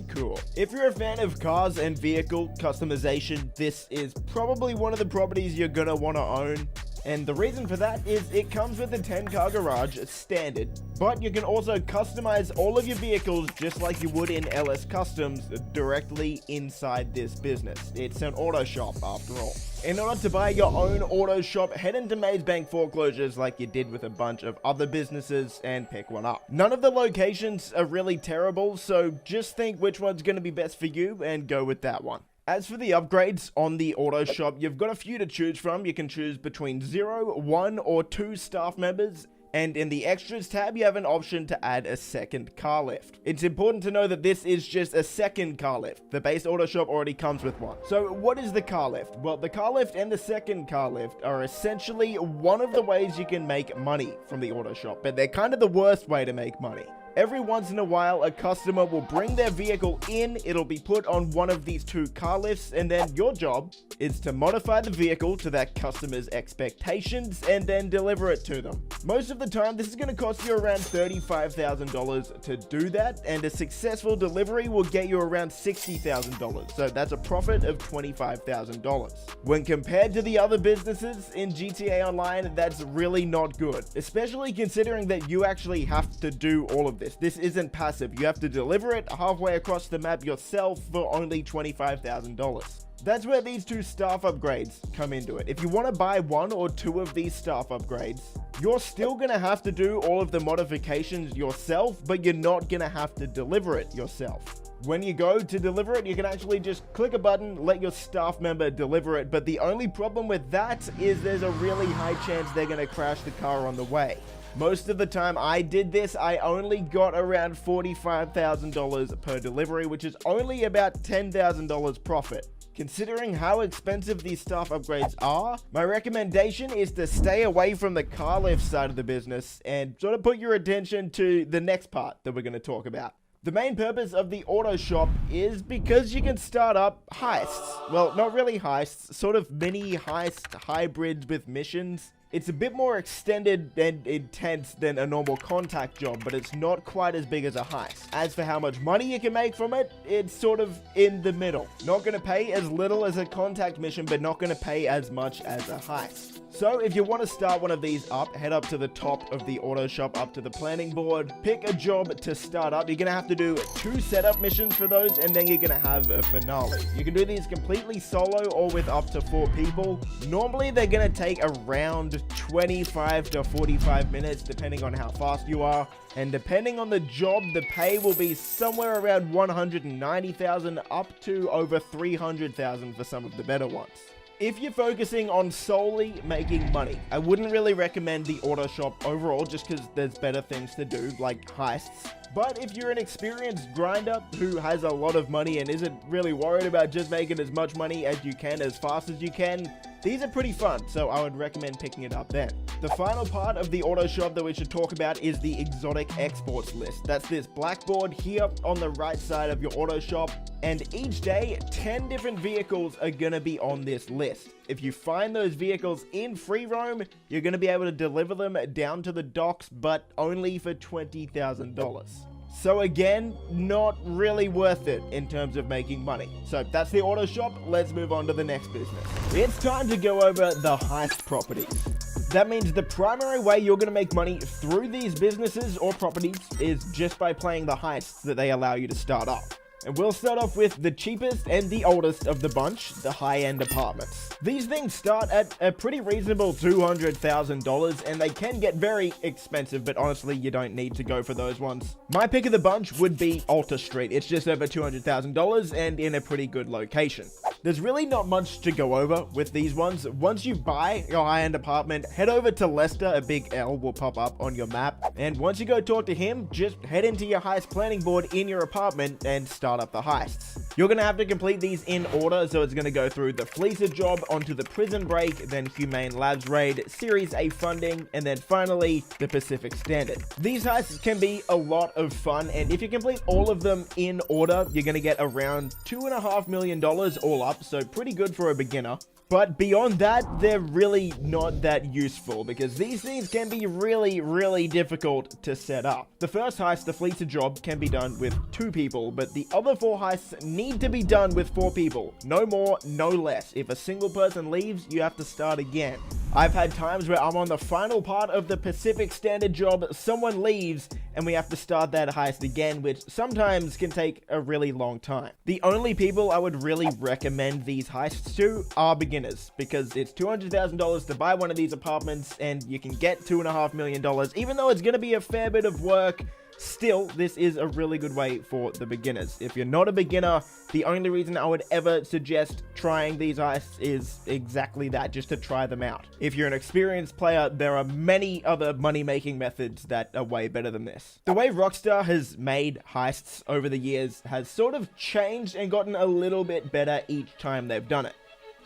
cool. If you're a fan of cars and vehicle customization, this is probably one of the properties you're going to want to own. And the reason for that is it comes with a 10-car garage standard, but you can also customize all of your vehicles just like you would in LS Customs directly inside this business. It's an auto shop after all. In order to buy your own auto shop, head into Maze Bank foreclosures like you did with a bunch of other businesses and pick one up. None of the locations are really terrible, so just think which one's going to be best for you and go with that one. As for the upgrades on the auto shop, you've got a few to choose from. You can choose between 0, 1, or 2 staff members. And in the extras tab, you have an option to add a second car lift. It's important to know that this is just a second car lift. The base auto shop already comes with one. So what is the car lift? Well, the car lift and the second car lift are essentially one of the ways you can make money from the auto shop, but they're kind of the worst way to make money. Every once in a while, a customer will bring their vehicle in, it'll be put on one of these 2 car lifts, and then your job is to modify the vehicle to that customer's expectations and then deliver it to them. Most of the time, this is going to cost you around $35,000 to do that, and a successful delivery will get you around $60,000, so that's a profit of $25,000. When compared to the other businesses in GTA Online, that's really not good, especially considering that you actually have to do all of this. This isn't passive. You have to deliver it halfway across the map yourself for only $25,000. That's where these 2 staff upgrades come into it. If you want to buy 1 or 2 of these staff upgrades, you're still going to have to do all of the modifications yourself, but you're not going to have to deliver it yourself. When you go to deliver it, you can actually just click a button, let your staff member deliver it, but the only problem with that is there's a really high chance they're going to crash the car on the way. Most of the time I did this, I only got around $45,000 per delivery, which is only about $10,000 profit. Considering how expensive these staff upgrades are, my recommendation is to stay away from the car lift side of the business and sort of put your attention to the next part that we're going to talk about. The main purpose of the auto shop is because you can start up heists. Well, not really heists, sort of mini heist hybrids with missions. It's a bit more extended and intense than a normal contact job, but it's not quite as big as a heist. As for how much money you can make from it, it's sort of in the middle. Not going to pay as little as a contact mission, but not going to pay as much as a heist. So if you want to start one of these up, head up to the top of the auto shop, up to the planning board, pick a job to start up. You're going to have to do 2 setup missions for those, and then you're going to have a finale. You can do these completely solo or with up to 4 people. Normally they're going to take around 25 to 45 minutes, depending on how fast you are. And depending on the job, the pay will be somewhere around 190,000 up to over 300,000 for some of the better ones. If you're focusing on solely making money, I wouldn't really recommend the auto shop overall just because there's better things to do, like heists. But if you're an experienced grinder who has a lot of money and isn't really worried about just making as much money as you can as fast as you can, these are pretty fun, so I would recommend picking it up then. The final part of the auto shop that we should talk about is the exotic exports list. That's this blackboard here on the right side of your auto shop, and each day 10 different vehicles are going to be on this list. If you find those vehicles in free roam, you're going to be able to deliver them down to the docks, but only for $20,000. So again, not really worth it in terms of making money. So that's the auto shop. Let's move on to the next business. It's time to go over the heist properties. That means the primary way you're going to make money through these businesses or properties is just by playing the heists that they allow you to start up. And we'll start off with the cheapest and the oldest of the bunch, the high-end apartments. These things start at a pretty reasonable $200,000, and they can get very expensive, but honestly, you don't need to go for those ones. My pick of the bunch would be Alta Street. It's just over $200,000 and in a pretty good location. There's really not much to go over with these ones. Once you buy your high-end apartment, head over to Lester, a big L will pop up on your map, and once you go talk to him, just head into your heist planning board in your apartment and start up the heists. You're going to have to complete these in order, so it's going to go through the Fleecer job, onto the prison break, then Humane Labs raid, Series A funding, and then finally the Pacific Standard. These heists can be a lot of fun, and if you complete all of them in order, you're going to get around $2.5 million all up, so pretty good for a beginner. But beyond that, they're really not that useful because these things can be really difficult to set up. The first heist, the Fleecer job, can be done with 2 people, but the other 4 heists need to be done with 4 people. No more, no less. If a single person leaves, you have to start again. I've had times where I'm on the final part of the Pacific Standard job, someone leaves, and we have to start that heist again, which sometimes can take a really long time. The only people I would really recommend these heists to are beginners, because it's $200,000 to buy one of these apartments, and you can get $2.5 million, even though it's going to be a fair bit of work. Still, this is a really good way for the beginners. If you're not a beginner, the only reason I would ever suggest trying these heists is exactly that, just to try them out. If you're an experienced player, there are many other money-making methods that are way better than this. The way Rockstar has made heists over the years has sort of changed and gotten a little bit better each time they've done it.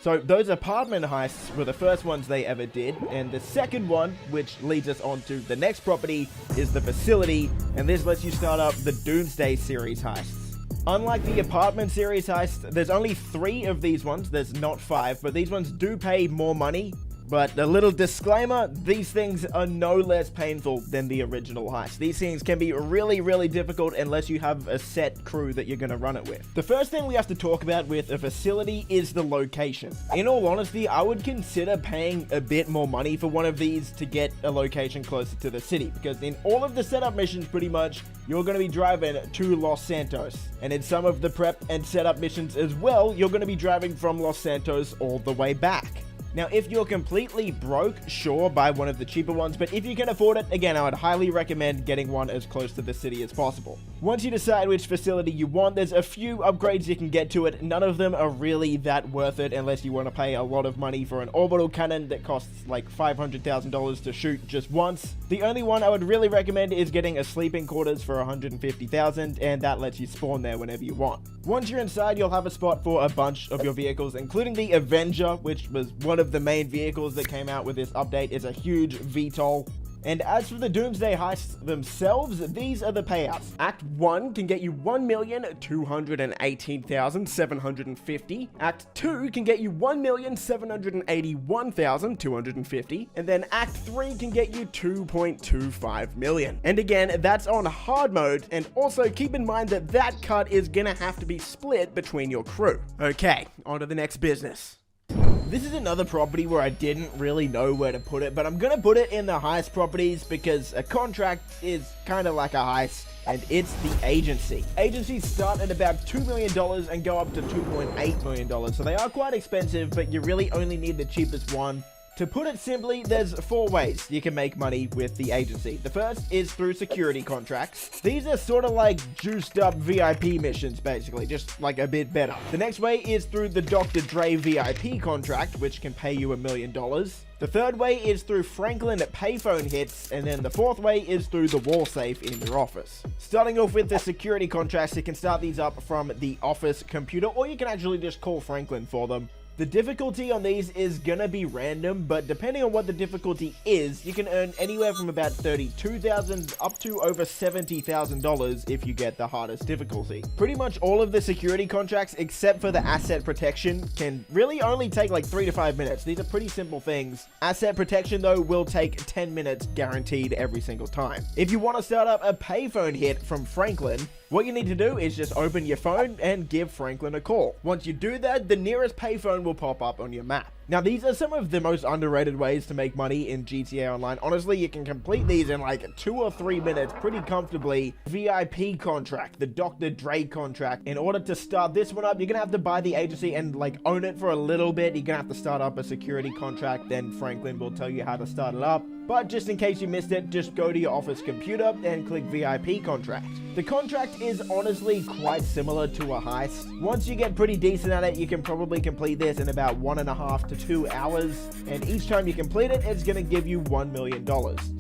So those apartment heists were the first ones they ever did, and the second one, which leads us on to the next property, is the facility, and this lets you start up the Doomsday series heists. Unlike the apartment series heists, there's only 3 of these ones, there's not 5, but these ones do pay more money. But a little disclaimer, these things are no less painful than the original heist. These things can be really difficult unless you have a set crew that you're going to run it with. The first thing we have to talk about with a facility is the location. In all honesty, I would consider paying a bit more money for one of these to get a location closer to the city, because in all of the setup missions, pretty much, you're going to be driving to Los Santos. And in some of the prep and setup missions as well, you're going to be driving from Los Santos all the way back. Now, if you're completely broke, sure, buy one of the cheaper ones, but if you can afford it, again, I would highly recommend getting one as close to the city as possible. Once you decide which facility you want, there's a few upgrades you can get to it. None of them are really that worth it unless you want to pay a lot of money for an orbital cannon that costs like $500,000 to shoot just once. The only one I would really recommend is getting a sleeping quarters for $150,000, and that lets you spawn there whenever you want. Once you're inside, you'll have a spot for a bunch of your vehicles, including the Avenger, which was one of the main vehicles that came out with this update. Is a huge VTOL. And as for the Doomsday heists themselves, these are the payouts. Act 1 can get you 1,218,750. Act 2 can get you 1,781,250. And then Act 3 can get you 2.25 million. And again, that's on hard mode. And also keep in mind that that cut is gonna have to be split between your crew. Okay, on to the next business. This is another property where I didn't really know where to put it, but I'm gonna put it in the heist properties because a contract is kind of like a heist, and it's the agency. Agencies start at about $2 million and go up to $2.8 million, so they are quite expensive, but you really only need the cheapest one. To put it simply, there's 4 ways you can make money with the agency. The first is through security contracts. These are sort of like juiced up VIP missions, basically, just like a bit better. The next way is through the Dr. Dre VIP contract, which can pay you $1 million. The third way is through Franklin payphone hits, and then the fourth way is through the wall safe in your office. Starting off with the security contracts, you can start these up from the office computer, or you can actually just call Franklin for them. The difficulty on these is gonna be random, but depending on what the difficulty is, you can earn anywhere from about $32,000 up to over $70,000 if you get the hardest difficulty. Pretty much all of the security contracts, except for the asset protection, can really only take like 3 to 5 minutes. These are pretty simple things. Asset protection, though, will take 10 minutes guaranteed every single time. If you want to start up a payphone hit from Franklin, what you need to do is just open your phone and give Franklin a call. Once you do that, the nearest payphone will pop up on your map. Now, these are some of the most underrated ways to make money in GTA Online. Honestly, you can complete these in like 2 or 3 minutes pretty comfortably. VIP contract, the Dr. Dre contract. In order to start this one up, you're gonna have to buy the agency and like own it for a little bit. You're gonna have to start up a security contract, then Franklin will tell you how to start it up. But just in case you missed it, just go to your office computer and click VIP contract. The contract is honestly quite similar to a heist. Once you get pretty decent at it, you can probably complete this in about 1.5 to 2 hours. And each time you complete it, it's gonna give you $1 million.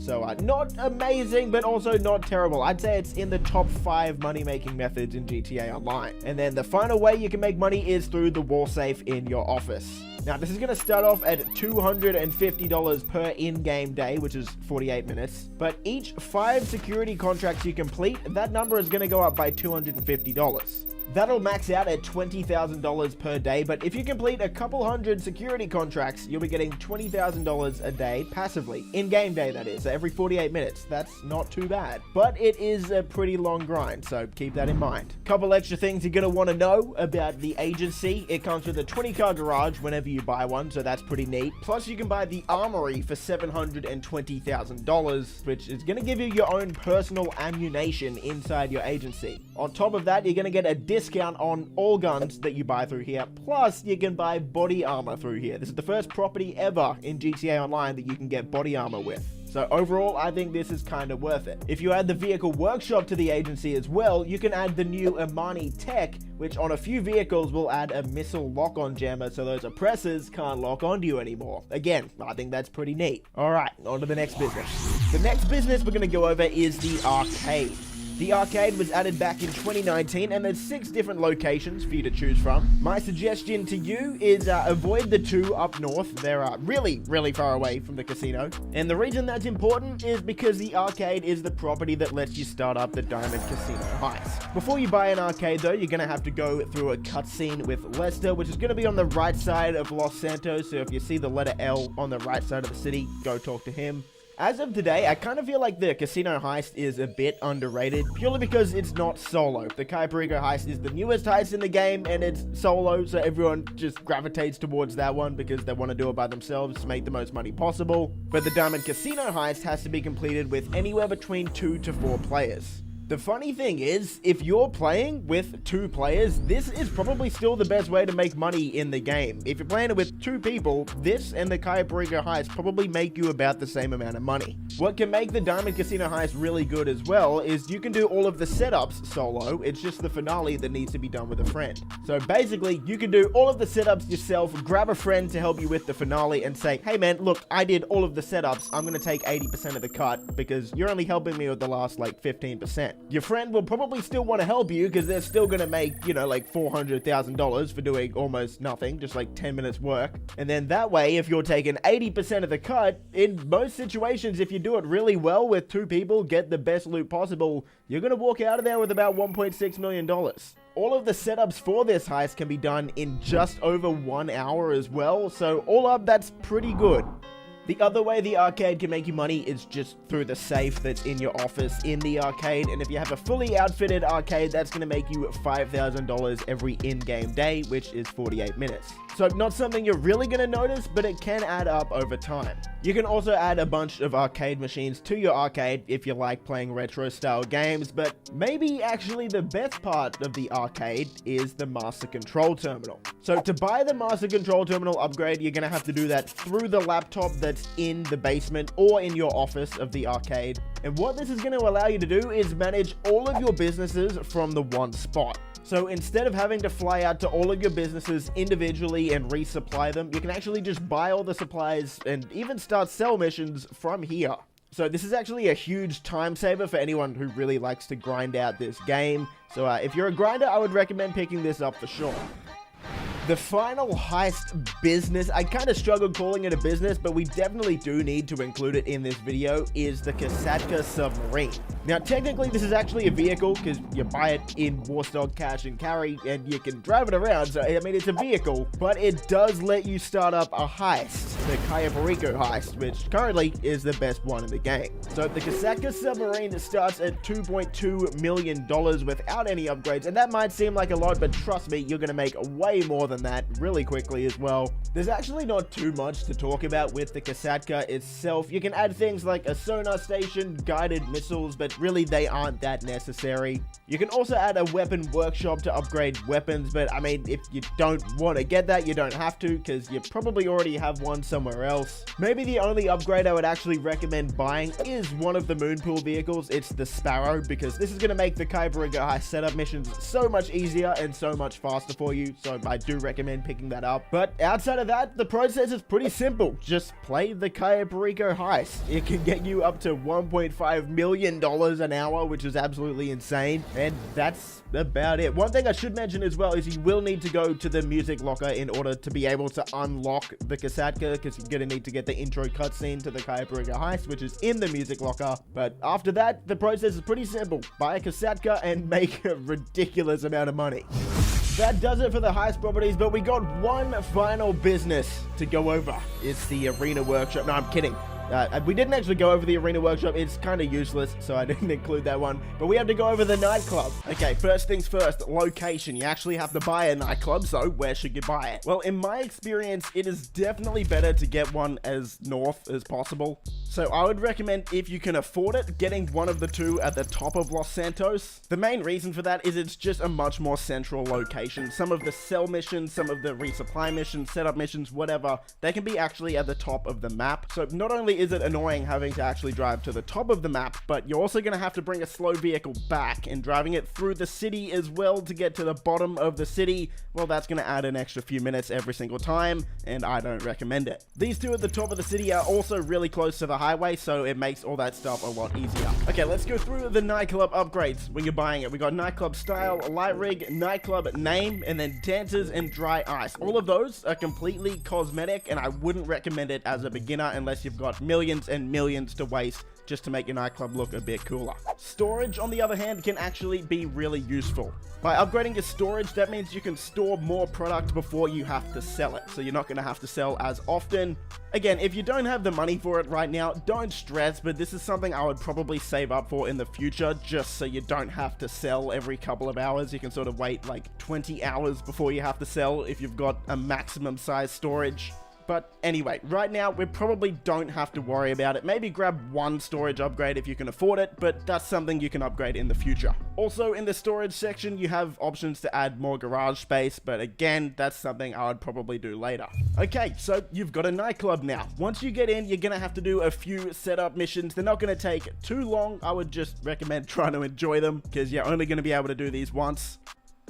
So not amazing, but also not terrible. I'd say it's in the top 5 money-making methods in GTA Online. And then the final way you can make money is through the wall safe in your office. Now, this is going to start off at $250 per in-game day, which is 48 minutes. But each 5 security contracts you complete, that number is going to go up by $250. That'll max out at $20,000 per day, but if you complete a couple hundred security contracts, you'll be getting $20,000 a day passively. In-game day, that is. So every 48 minutes. That's not too bad. But it is a pretty long grind, so keep that in mind. Couple extra things you're going to want to know about the agency. It comes with a 20-car garage whenever you buy one, so that's pretty neat. Plus, you can buy the armory for $720,000, which is going to give you your own personal ammunition inside your agency. On top of that, you're going to get a discount on all guns that you buy through here, plus you can buy body armor through here. This is the first property ever in GTA Online that you can get body armor with. So overall, I think this is kind of worth it. If you add the vehicle workshop to the agency as well, you can add the new Imani tech, which on a few vehicles will add a missile lock-on jammer so those oppressors can't lock onto you anymore. Again, I think that's pretty neat. Alright, on to the next business. The next business we're going to go over is the arcade. The arcade was added back in 2019, and there's 6 different locations for you to choose from. My suggestion to you is avoid the 2 up north. They're really, really far away from the casino. And the reason that's important is because the arcade is the property that lets you start up the Diamond Casino heist. Before you buy an arcade, though, you're going to have to go through a cutscene with Lester, which is going to be on the right side of Los Santos. So if you see the letter L on the right side of the city, go talk to him. As of today, I kind of feel like the casino heist is a bit underrated, purely because it's not solo. The Cayo Perico heist is the newest heist in the game, and it's solo, so everyone just gravitates towards that one because they want to do it by themselves to make the most money possible. But the Diamond Casino heist has to be completed with anywhere between 2 to 4 players. The funny thing is, if you're playing with 2 players, this is probably still the best way to make money in the game. If you're playing it with 2 people, this and the Cayo Perico heist probably make you about the same amount of money. What can make the Diamond Casino heist really good as well is you can do all of the setups solo. It's just the finale that needs to be done with a friend. So basically, you can do all of the setups yourself, grab a friend to help you with the finale and say, hey man, look, I did all of the setups. I'm going to take 80% of the cut because you're only helping me with the last like 15%. Your friend will probably still want to help you because they're still going to make, you know, like $400,000 for doing almost nothing, just like 10 minutes work. And then that way, if you're taking 80% of the cut, in most situations, if you do it really well with 2 people, get the best loot possible, you're going to walk out of there with about $1.6 million. All of the setups for this heist can be done in just over 1 hour as well, so all up, that's pretty good. The other way the arcade can make you money is just through the safe that's in your office in the arcade, and if you have a fully outfitted arcade, that's going to make you $5,000 every in-game day, which is 48 minutes. So not something you're really going to notice, but it can add up over time. You can also add a bunch of arcade machines to your arcade if you like playing retro-style games, but maybe actually the best part of the arcade is the Master Control Terminal. So to buy the Master Control Terminal upgrade, you're going to have to do that through the laptop that's in the basement or in your office of the arcade. And what this is going to allow you to do is manage all of your businesses from the one spot. So instead of having to fly out to all of your businesses individually and resupply them, you can actually just buy all the supplies and even start sell missions from here. So this is actually a huge time saver for anyone who really likes to grind out this game. So if you're a grinder, I would recommend picking this up for sure. The final heist business, I kind of struggled calling it a business, but we definitely do need to include it in this video, is the Kosatka submarine. Now, technically, this is actually a vehicle because you buy it in Warstock Cash and Carry and you can drive it around. So, I mean, it's a vehicle, but it does let you start up a heist, the Kayaparico heist, which currently is the best one in the game. So, the Kosatka submarine starts at $2.2 million without any upgrades, and that might seem like a lot, but trust me, you're going to make way more than that really quickly as well. There's actually not too much to talk about with the Kosatka itself. You can add things like a sonar station, guided missiles, but really they aren't that necessary. You can also add a weapon workshop to upgrade weapons, but I mean, if you don't want to get that, you don't have to, because you probably already have one somewhere else. Maybe the only upgrade I would actually recommend buying is one of the Moonpool vehicles. It's the Sparrow, because this is going to make the Kayaparico heist setup missions so much easier and so much faster for you, so I do recommend picking that up. But outside of that, the process is pretty simple. Just play the Kayaparico heist. It can get you up to $1.5 million an hour, which is absolutely insane, and that's about it. One thing I should mention as well is you will need to go to the music locker in order to be able to unlock the Kosatka, because you're going to need to get the intro cutscene to the Kayaparico heist, which is in the music locker. But after that, the process is pretty simple. Buy a Kosatka and make a ridiculous amount of money. That does it for the heist properties, but we got one final business to go over. It's the arena workshop. No, I'm kidding. We didn't actually go over the arena workshop. It's kind of useless, so I didn't include that one. But we have to go over the nightclub. Okay, first things first, location. You actually have to buy a nightclub, so where should you buy it? Well, in my experience, it is definitely better to get one as north as possible. So I would recommend, if you can afford it, getting one of the two at the top of Los Santos. The main reason for that is it's just a much more central location. Some of the sell missions, some of the resupply missions, setup missions, whatever, they can be actually at the top of the map. So not only is it annoying having to actually drive to the top of the map, but you're also going to have to bring a slow vehicle back, and driving it through the city as well to get to the bottom of the city, well, that's going to add an extra few minutes every single time, and I don't recommend it. These two at the top of the city are also really close to the highway, so it makes all that stuff a lot easier. Okay, let's go through the nightclub upgrades when you're buying it. We got nightclub style, light rig, nightclub name, and then dancers and dry ice. All of those are completely cosmetic, and I wouldn't recommend it as a beginner unless you've got millions and millions to waste just to make your nightclub look a bit cooler. Storage, on the other hand, can actually be really useful. By upgrading your storage, that means you can store more product before you have to sell it, so you're not going to have to sell as often. Again, if you don't have the money for it right now, don't stress, but this is something I would probably save up for in the future, just so you don't have to sell every couple of hours. You can sort of wait like 20 hours before you have to sell if you've got a maximum size storage. But anyway, right now, we probably don't have to worry about it. Maybe grab one storage upgrade if you can afford it, but that's something you can upgrade in the future. Also, in the storage section, you have options to add more garage space, but again, that's something I would probably do later. Okay, so you've got a nightclub now. Once you get in, you're gonna have to do a few setup missions. They're not gonna take too long. I would just recommend trying to enjoy them, because you're only gonna be able to do these once.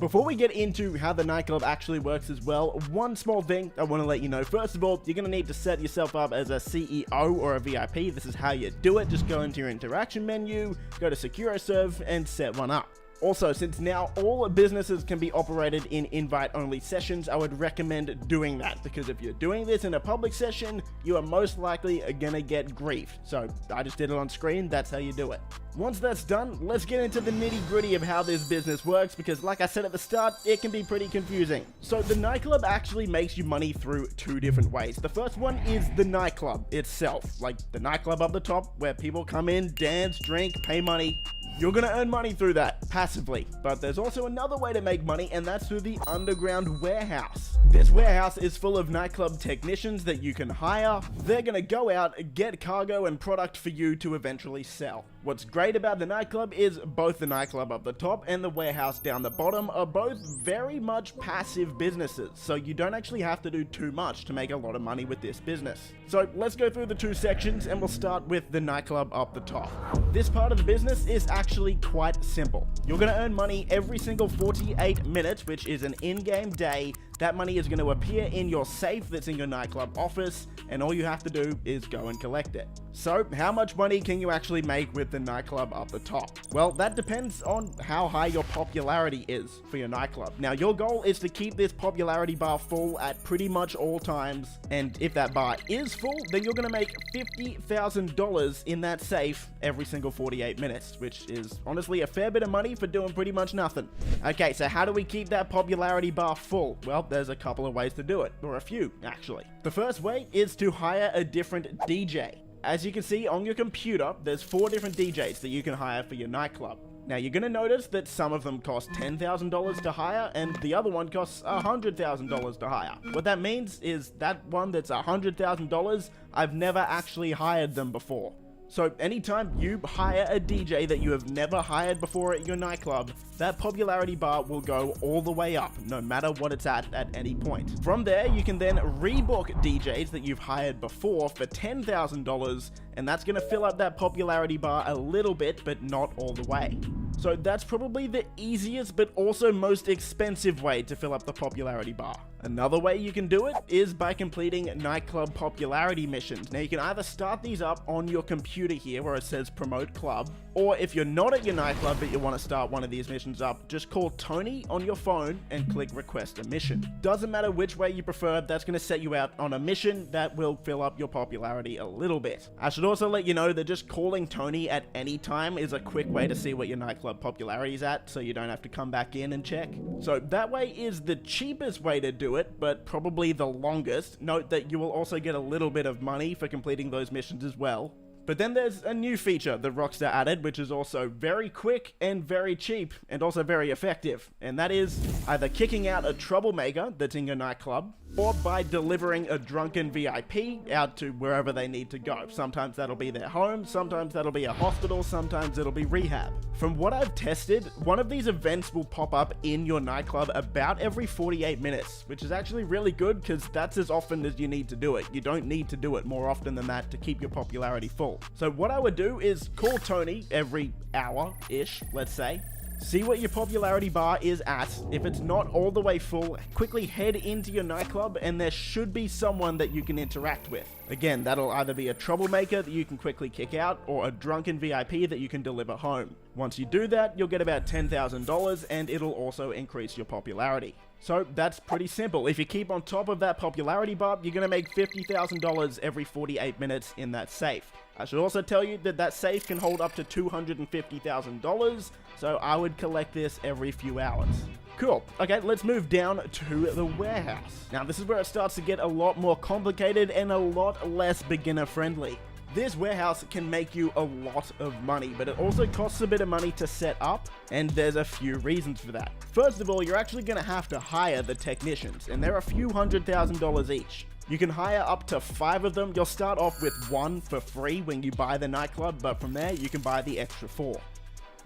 Before we get into how the nightclub actually works as well, one small thing I want to let you know. First of all, you're going to need to set yourself up as a CEO or a VIP. This is how you do it. Just go into your interaction menu, go to SecuroServe, and set one up. Also, since now all businesses can be operated in invite-only sessions, I would recommend doing that, because if you're doing this in a public session, you are most likely gonna get griefed. So I just did it on screen, that's how you do it. Once that's done, let's get into the nitty-gritty of how this business works, because like I said at the start, it can be pretty confusing. So the nightclub actually makes you money through two different ways. The first one is the nightclub itself, like the nightclub up the top, where people come in, dance, drink, pay money. You're gonna earn money through that, passively. But there's also another way to make money, and that's through the underground warehouse. This warehouse is full of nightclub technicians that you can hire. They're gonna go out, get cargo and product for you to eventually sell. What's great about the nightclub is both the nightclub up the top and the warehouse down the bottom are both very much passive businesses, so you don't actually have to do too much to make a lot of money with this business. So let's go through the two sections, and we'll start with the nightclub up the top. This part of the business is actually quite simple. You're gonna earn money every single 48 minutes, which is an in-game day. That money is going to appear in your safe that's in your nightclub office, and all you have to do is go and collect it. So, how much money can you actually make with the nightclub up the top? Well, that depends on how high your popularity is for your nightclub. Now, your goal is to keep this popularity bar full at pretty much all times, and if that bar is full, then you're going to make $50,000 in that safe every single 48 minutes, which is honestly a fair bit of money for doing pretty much nothing. Okay, so how do we keep that popularity bar full? Well, there's a couple of ways to do it, or a few, actually. The first way is to hire a different DJ. As you can see on your computer, there's 4 different DJs that you can hire for your nightclub. Now, you're going to notice that some of them cost $10,000 to hire, and the other one costs $100,000 to hire. What that means is that one that's $100,000, I've never actually hired them before. So anytime you hire a DJ that you have never hired before at your nightclub, that popularity bar will go all the way up, no matter what it's at any point. From there, you can then rebook DJs that you've hired before for $10,000, and that's going to fill up that popularity bar a little bit, but not all the way. So that's probably the easiest but also most expensive way to fill up the popularity bar. Another way you can do it is by completing nightclub popularity missions. Now, you can either start these up on your computer here where it says promote club, or if you're not at your nightclub but you want to start one of these missions up, just call Tony on your phone and click request a mission. Doesn't matter which way you prefer, that's going to set you out on a mission that will fill up your popularity a little bit. I should also let you know that just calling Tony at any time is a quick way to see what your nightclub popularity is at, so you don't have to come back in and check. So that way is the cheapest way to do it, but probably the longest. Note that you will also get a little bit of money for completing those missions as well. But then there's a new feature that Rockstar added, which is also very quick and very cheap, and also very effective, and that is either kicking out a troublemaker that's in your nightclub, or by delivering a drunken VIP out to wherever they need to go. Sometimes that'll be their home, sometimes that'll be a hospital, sometimes it'll be rehab. From what I've tested, one of these events will pop up in your nightclub about every 48 minutes, which is actually really good because that's as often as you need to do it. You don't need to do it more often than that to keep your popularity full. So what I would do is call Tony every hour-ish, let's say, see what your popularity bar is at. If it's not all the way full, quickly head into your nightclub and there should be someone that you can interact with. Again, that'll either be a troublemaker that you can quickly kick out or a drunken VIP that you can deliver home. Once you do that, you'll get about $10,000 and it'll also increase your popularity. So that's pretty simple. If you keep on top of that popularity bar, you're going to make $50,000 every 48 minutes in that safe. I should also tell you that that safe can hold up to $250,000, so I would collect this every few hours. Cool. Okay, let's move down to the warehouse. Now, this is where it starts to get a lot more complicated and a lot less beginner friendly. This warehouse can make you a lot of money, but it also costs a bit of money to set up, and there's a few reasons for that. First of all, you're actually going to have to hire the technicians, and they're a few $100,000 each. You can hire up to 5 of them. You'll start off with 1 for free when you buy the nightclub, but from there, you can buy the extra 4.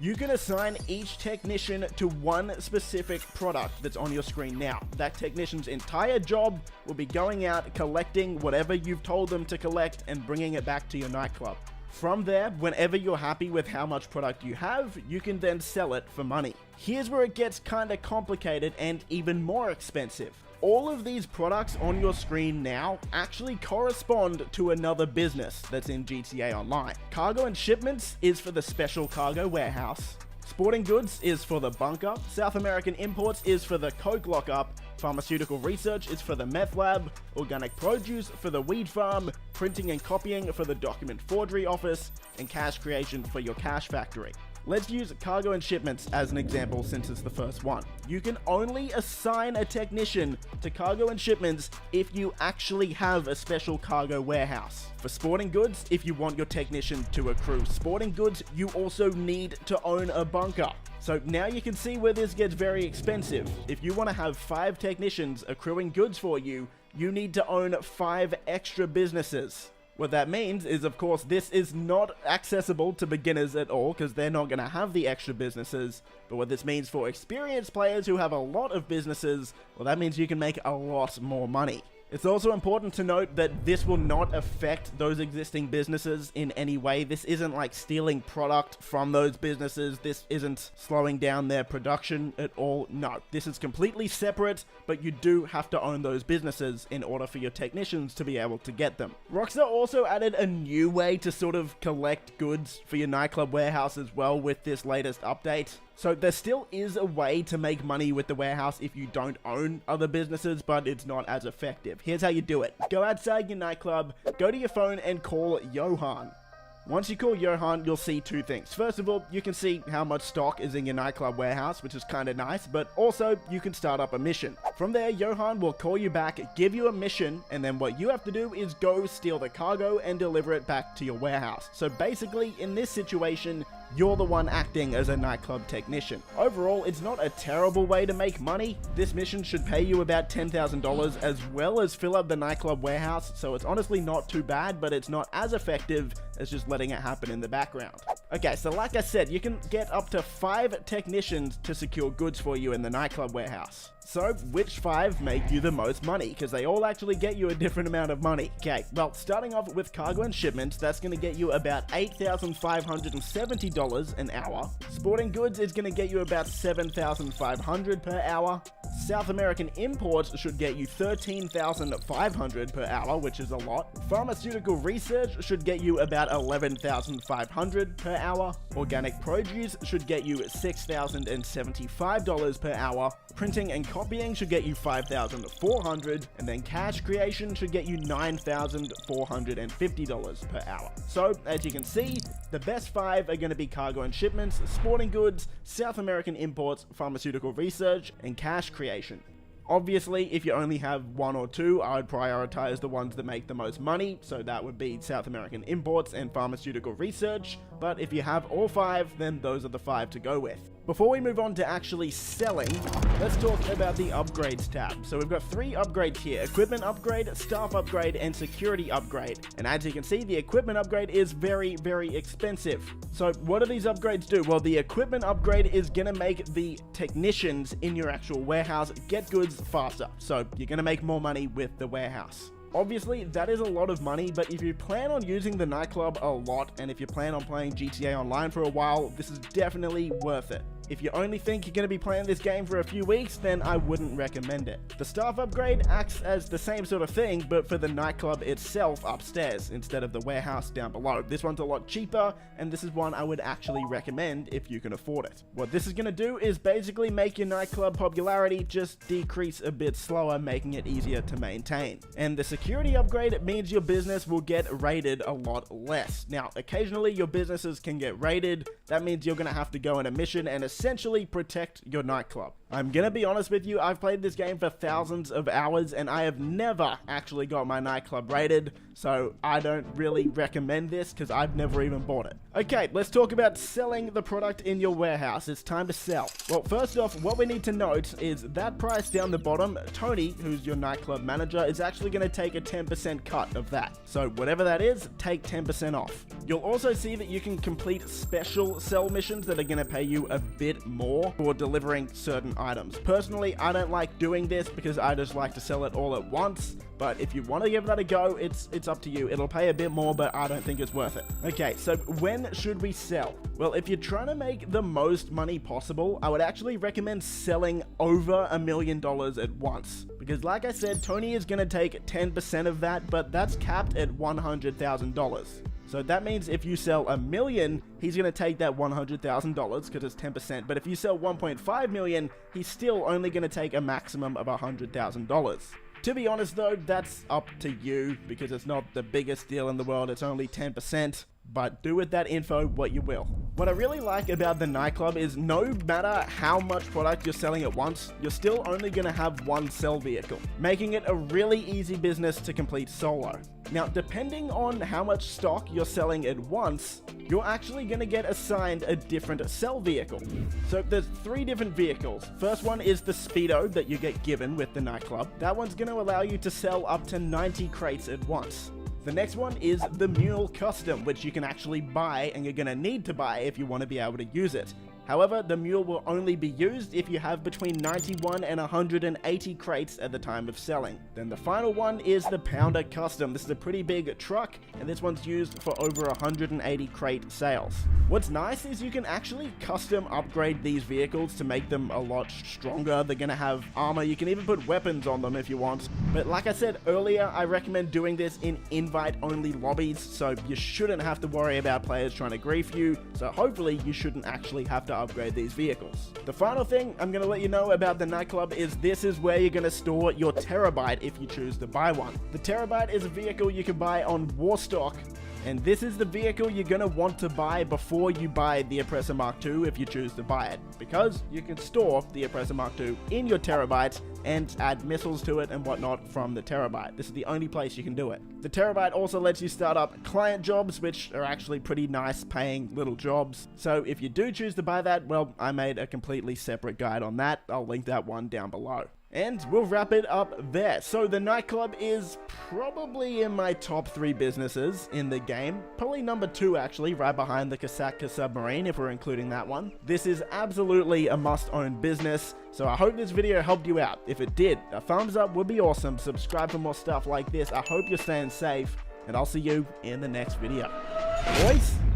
You can assign each technician to one specific product that's on your screen now. That technician's entire job will be going out, collecting whatever you've told them to collect, and bringing it back to your nightclub. From there, whenever you're happy with how much product you have, you can then sell it for money. Here's where it gets kinda complicated and even more expensive. All of these products on your screen now actually correspond to another business that's in GTA Online. Cargo and Shipments is for the Special Cargo Warehouse. Sporting Goods is for the Bunker. South American Imports is for the Coke Lockup. Pharmaceutical Research is for the Meth Lab. Organic Produce for the Weed Farm. Printing and Copying for the Document Forgery Office. And Cash Creation for your Cash Factory. Let's use Cargo and Shipments as an example since it's the first one. You can only assign a technician to Cargo and Shipments if you actually have a special cargo warehouse. For Sporting Goods, if you want your technician to accrue sporting goods, you also need to own a bunker. So now you can see where this gets very expensive. If you want to have 5 technicians accruing goods for you, you need to own 5 extra businesses. What that means is, of course, this is not accessible to beginners at all because they're not going to have the extra businesses. But what this means for experienced players who have a lot of businesses, well, that means you can make a lot more money. It's also important to note that this will not affect those existing businesses in any way. This isn't like stealing product from those businesses. This isn't slowing down their production at all. No, this is completely separate, but you do have to own those businesses in order for your technicians to be able to get them. Rockstar also added a new way to sort of collect goods for your nightclub warehouse as well with this latest update. So there still is a way to make money with the warehouse if you don't own other businesses, but it's not as effective. Here's how you do it. Go outside your nightclub, go to your phone and call Johan. Once you call Johan, you'll see 2 things. First of all, you can see how much stock is in your nightclub warehouse, which is kind of nice, but also you can start up a mission. From there, Johan will call you back, give you a mission, and then what you have to do is go steal the cargo and deliver it back to your warehouse. So basically, in this situation, you're the one acting as a nightclub technician. Overall, it's not a terrible way to make money. This mission should pay you about $10,000 as well as fill up the nightclub warehouse, so it's honestly not too bad, but it's not as effective as just letting it happen in the background. Okay, so like I said, you can get up to 5 technicians to secure goods for you in the nightclub warehouse. So, which 5 make you the most money? Because they all actually get you a different amount of money. Okay, well, starting off with Cargo and Shipments, that's going to get you about $8,570 an hour. Sporting Goods is going to get you about $7,500 per hour. South American Imports should get you $13,500 per hour, which is a lot. Pharmaceutical Research should get you about $11,500 per hour. Organic Produce should get you $6,075 per hour. Printing and Copying should get you $5,400, and then Cash Creation should get you $9,450 per hour. So, as you can see, the best 5 are going to be Cargo and Shipments, Sporting Goods, South American Imports, Pharmaceutical Research, and Cash Creation. Obviously, if you only have 1 or 2, I would prioritize the ones that make the most money, so that would be South American Imports and Pharmaceutical Research, but if you have all 5, then those are the 5 to go with. Before we move on to actually selling, let's talk about the upgrades tab. So we've got 3 upgrades here: equipment upgrade, staff upgrade, and security upgrade. And as you can see, the equipment upgrade is very, very expensive. So what do these upgrades do? Well, the equipment upgrade is gonna make the technicians in your actual warehouse get goods faster. So you're gonna make more money with the warehouse. Obviously, that is a lot of money, but if you plan on using the nightclub a lot, and if you plan on playing GTA Online for a while, this is definitely worth it. If you only think you're going to be playing this game for a few weeks, then I wouldn't recommend it. The staff upgrade acts as the same sort of thing, but for the nightclub itself upstairs, instead of the warehouse down below. This one's a lot cheaper, and this is one I would actually recommend if you can afford it. What this is going to do is basically make your nightclub popularity just decrease a bit slower, making it easier to maintain. And the security upgrade means your business will get raided a lot less. Now, occasionally your businesses can get raided. That means you're going to have to go on a mission and essentially protect your nightclub. I'm gonna be honest with you, I've played this game for thousands of hours and I have never actually got my nightclub raided, so I don't really recommend this because I've never even bought it. Okay, let's talk about selling the product in your warehouse. It's time to sell. Well, first off, what we need to note is that price down the bottom, Tony, who's your nightclub manager, is actually gonna take a 10% cut of that. So whatever that is, take 10% off. You'll also see that you can complete special sell missions that are gonna pay you a bit more for delivering certain items. Personally, I don't like doing this because I just like to sell it all at once, but if you want to give that a go, it's up to you. It'll pay a bit more, but I don't think it's worth it. Okay, so when should we sell? Well, if you're trying to make the most money possible, I would actually recommend selling over $1 million at once. Because like I said, Tony is going to take 10% of that, but that's capped at $100,000. So that means if you sell $1 million, he's going to take that $100,000 because it's 10%. But if you sell $1.5 million, he's still only going to take a maximum of $100,000. To be honest though, that's up to you because it's not the biggest deal in the world, it's only 10. But do with that info what you will. What I really like about the Nightclub is no matter how much product you're selling at once, you're still only going to have one sell vehicle, making it a really easy business to complete solo. Now, depending on how much stock you're selling at once, you're actually going to get assigned a different sell vehicle. So there's 3 different vehicles. First one is the Speedo that you get given with the Nightclub. That one's going to allow you to sell up to 90 crates at once. The next one is the Mule Custom, which you can actually buy and you're going to need to buy if you want to be able to use it. However, the Mule will only be used if you have between 91 and 180 crates at the time of selling. Then the final one is the Pounder Custom. This is a pretty big truck, and this one's used for over 180 crate sales. What's nice is you can actually custom upgrade these vehicles to make them a lot stronger. They're going to have armor. You can even put weapons on them if you want. But like I said earlier, I recommend doing this in invite-only lobbies, so you shouldn't have to worry about players trying to grief you. So hopefully you shouldn't actually have to upgrade these vehicles. The final thing I'm going to let you know about the Nightclub is this is where you're going to store your Terabyte if you choose to buy one. The Terabyte is a vehicle you can buy on Warstock, and this is the vehicle you're going to want to buy before you buy the Oppressor Mark II if you choose to buy it, because you can store the Oppressor Mark II in your Terabyte and add missiles to it and whatnot from the Terabyte. This is the only place you can do it. The Terabyte also lets you start up client jobs, which are actually pretty nice paying little jobs. So if you do choose to buy that, well, I made a completely separate guide on that. I'll link that one down below. And we'll wrap it up there. So the Nightclub is probably in my top 3 businesses in the game. Probably number 2 actually, right behind the Kosatka submarine if we're including that one. This is absolutely a must-own business. So I hope this video helped you out. If it did, a thumbs up would be awesome. Subscribe for more stuff like this. I hope you're staying safe, and I'll see you in the next video. Boys!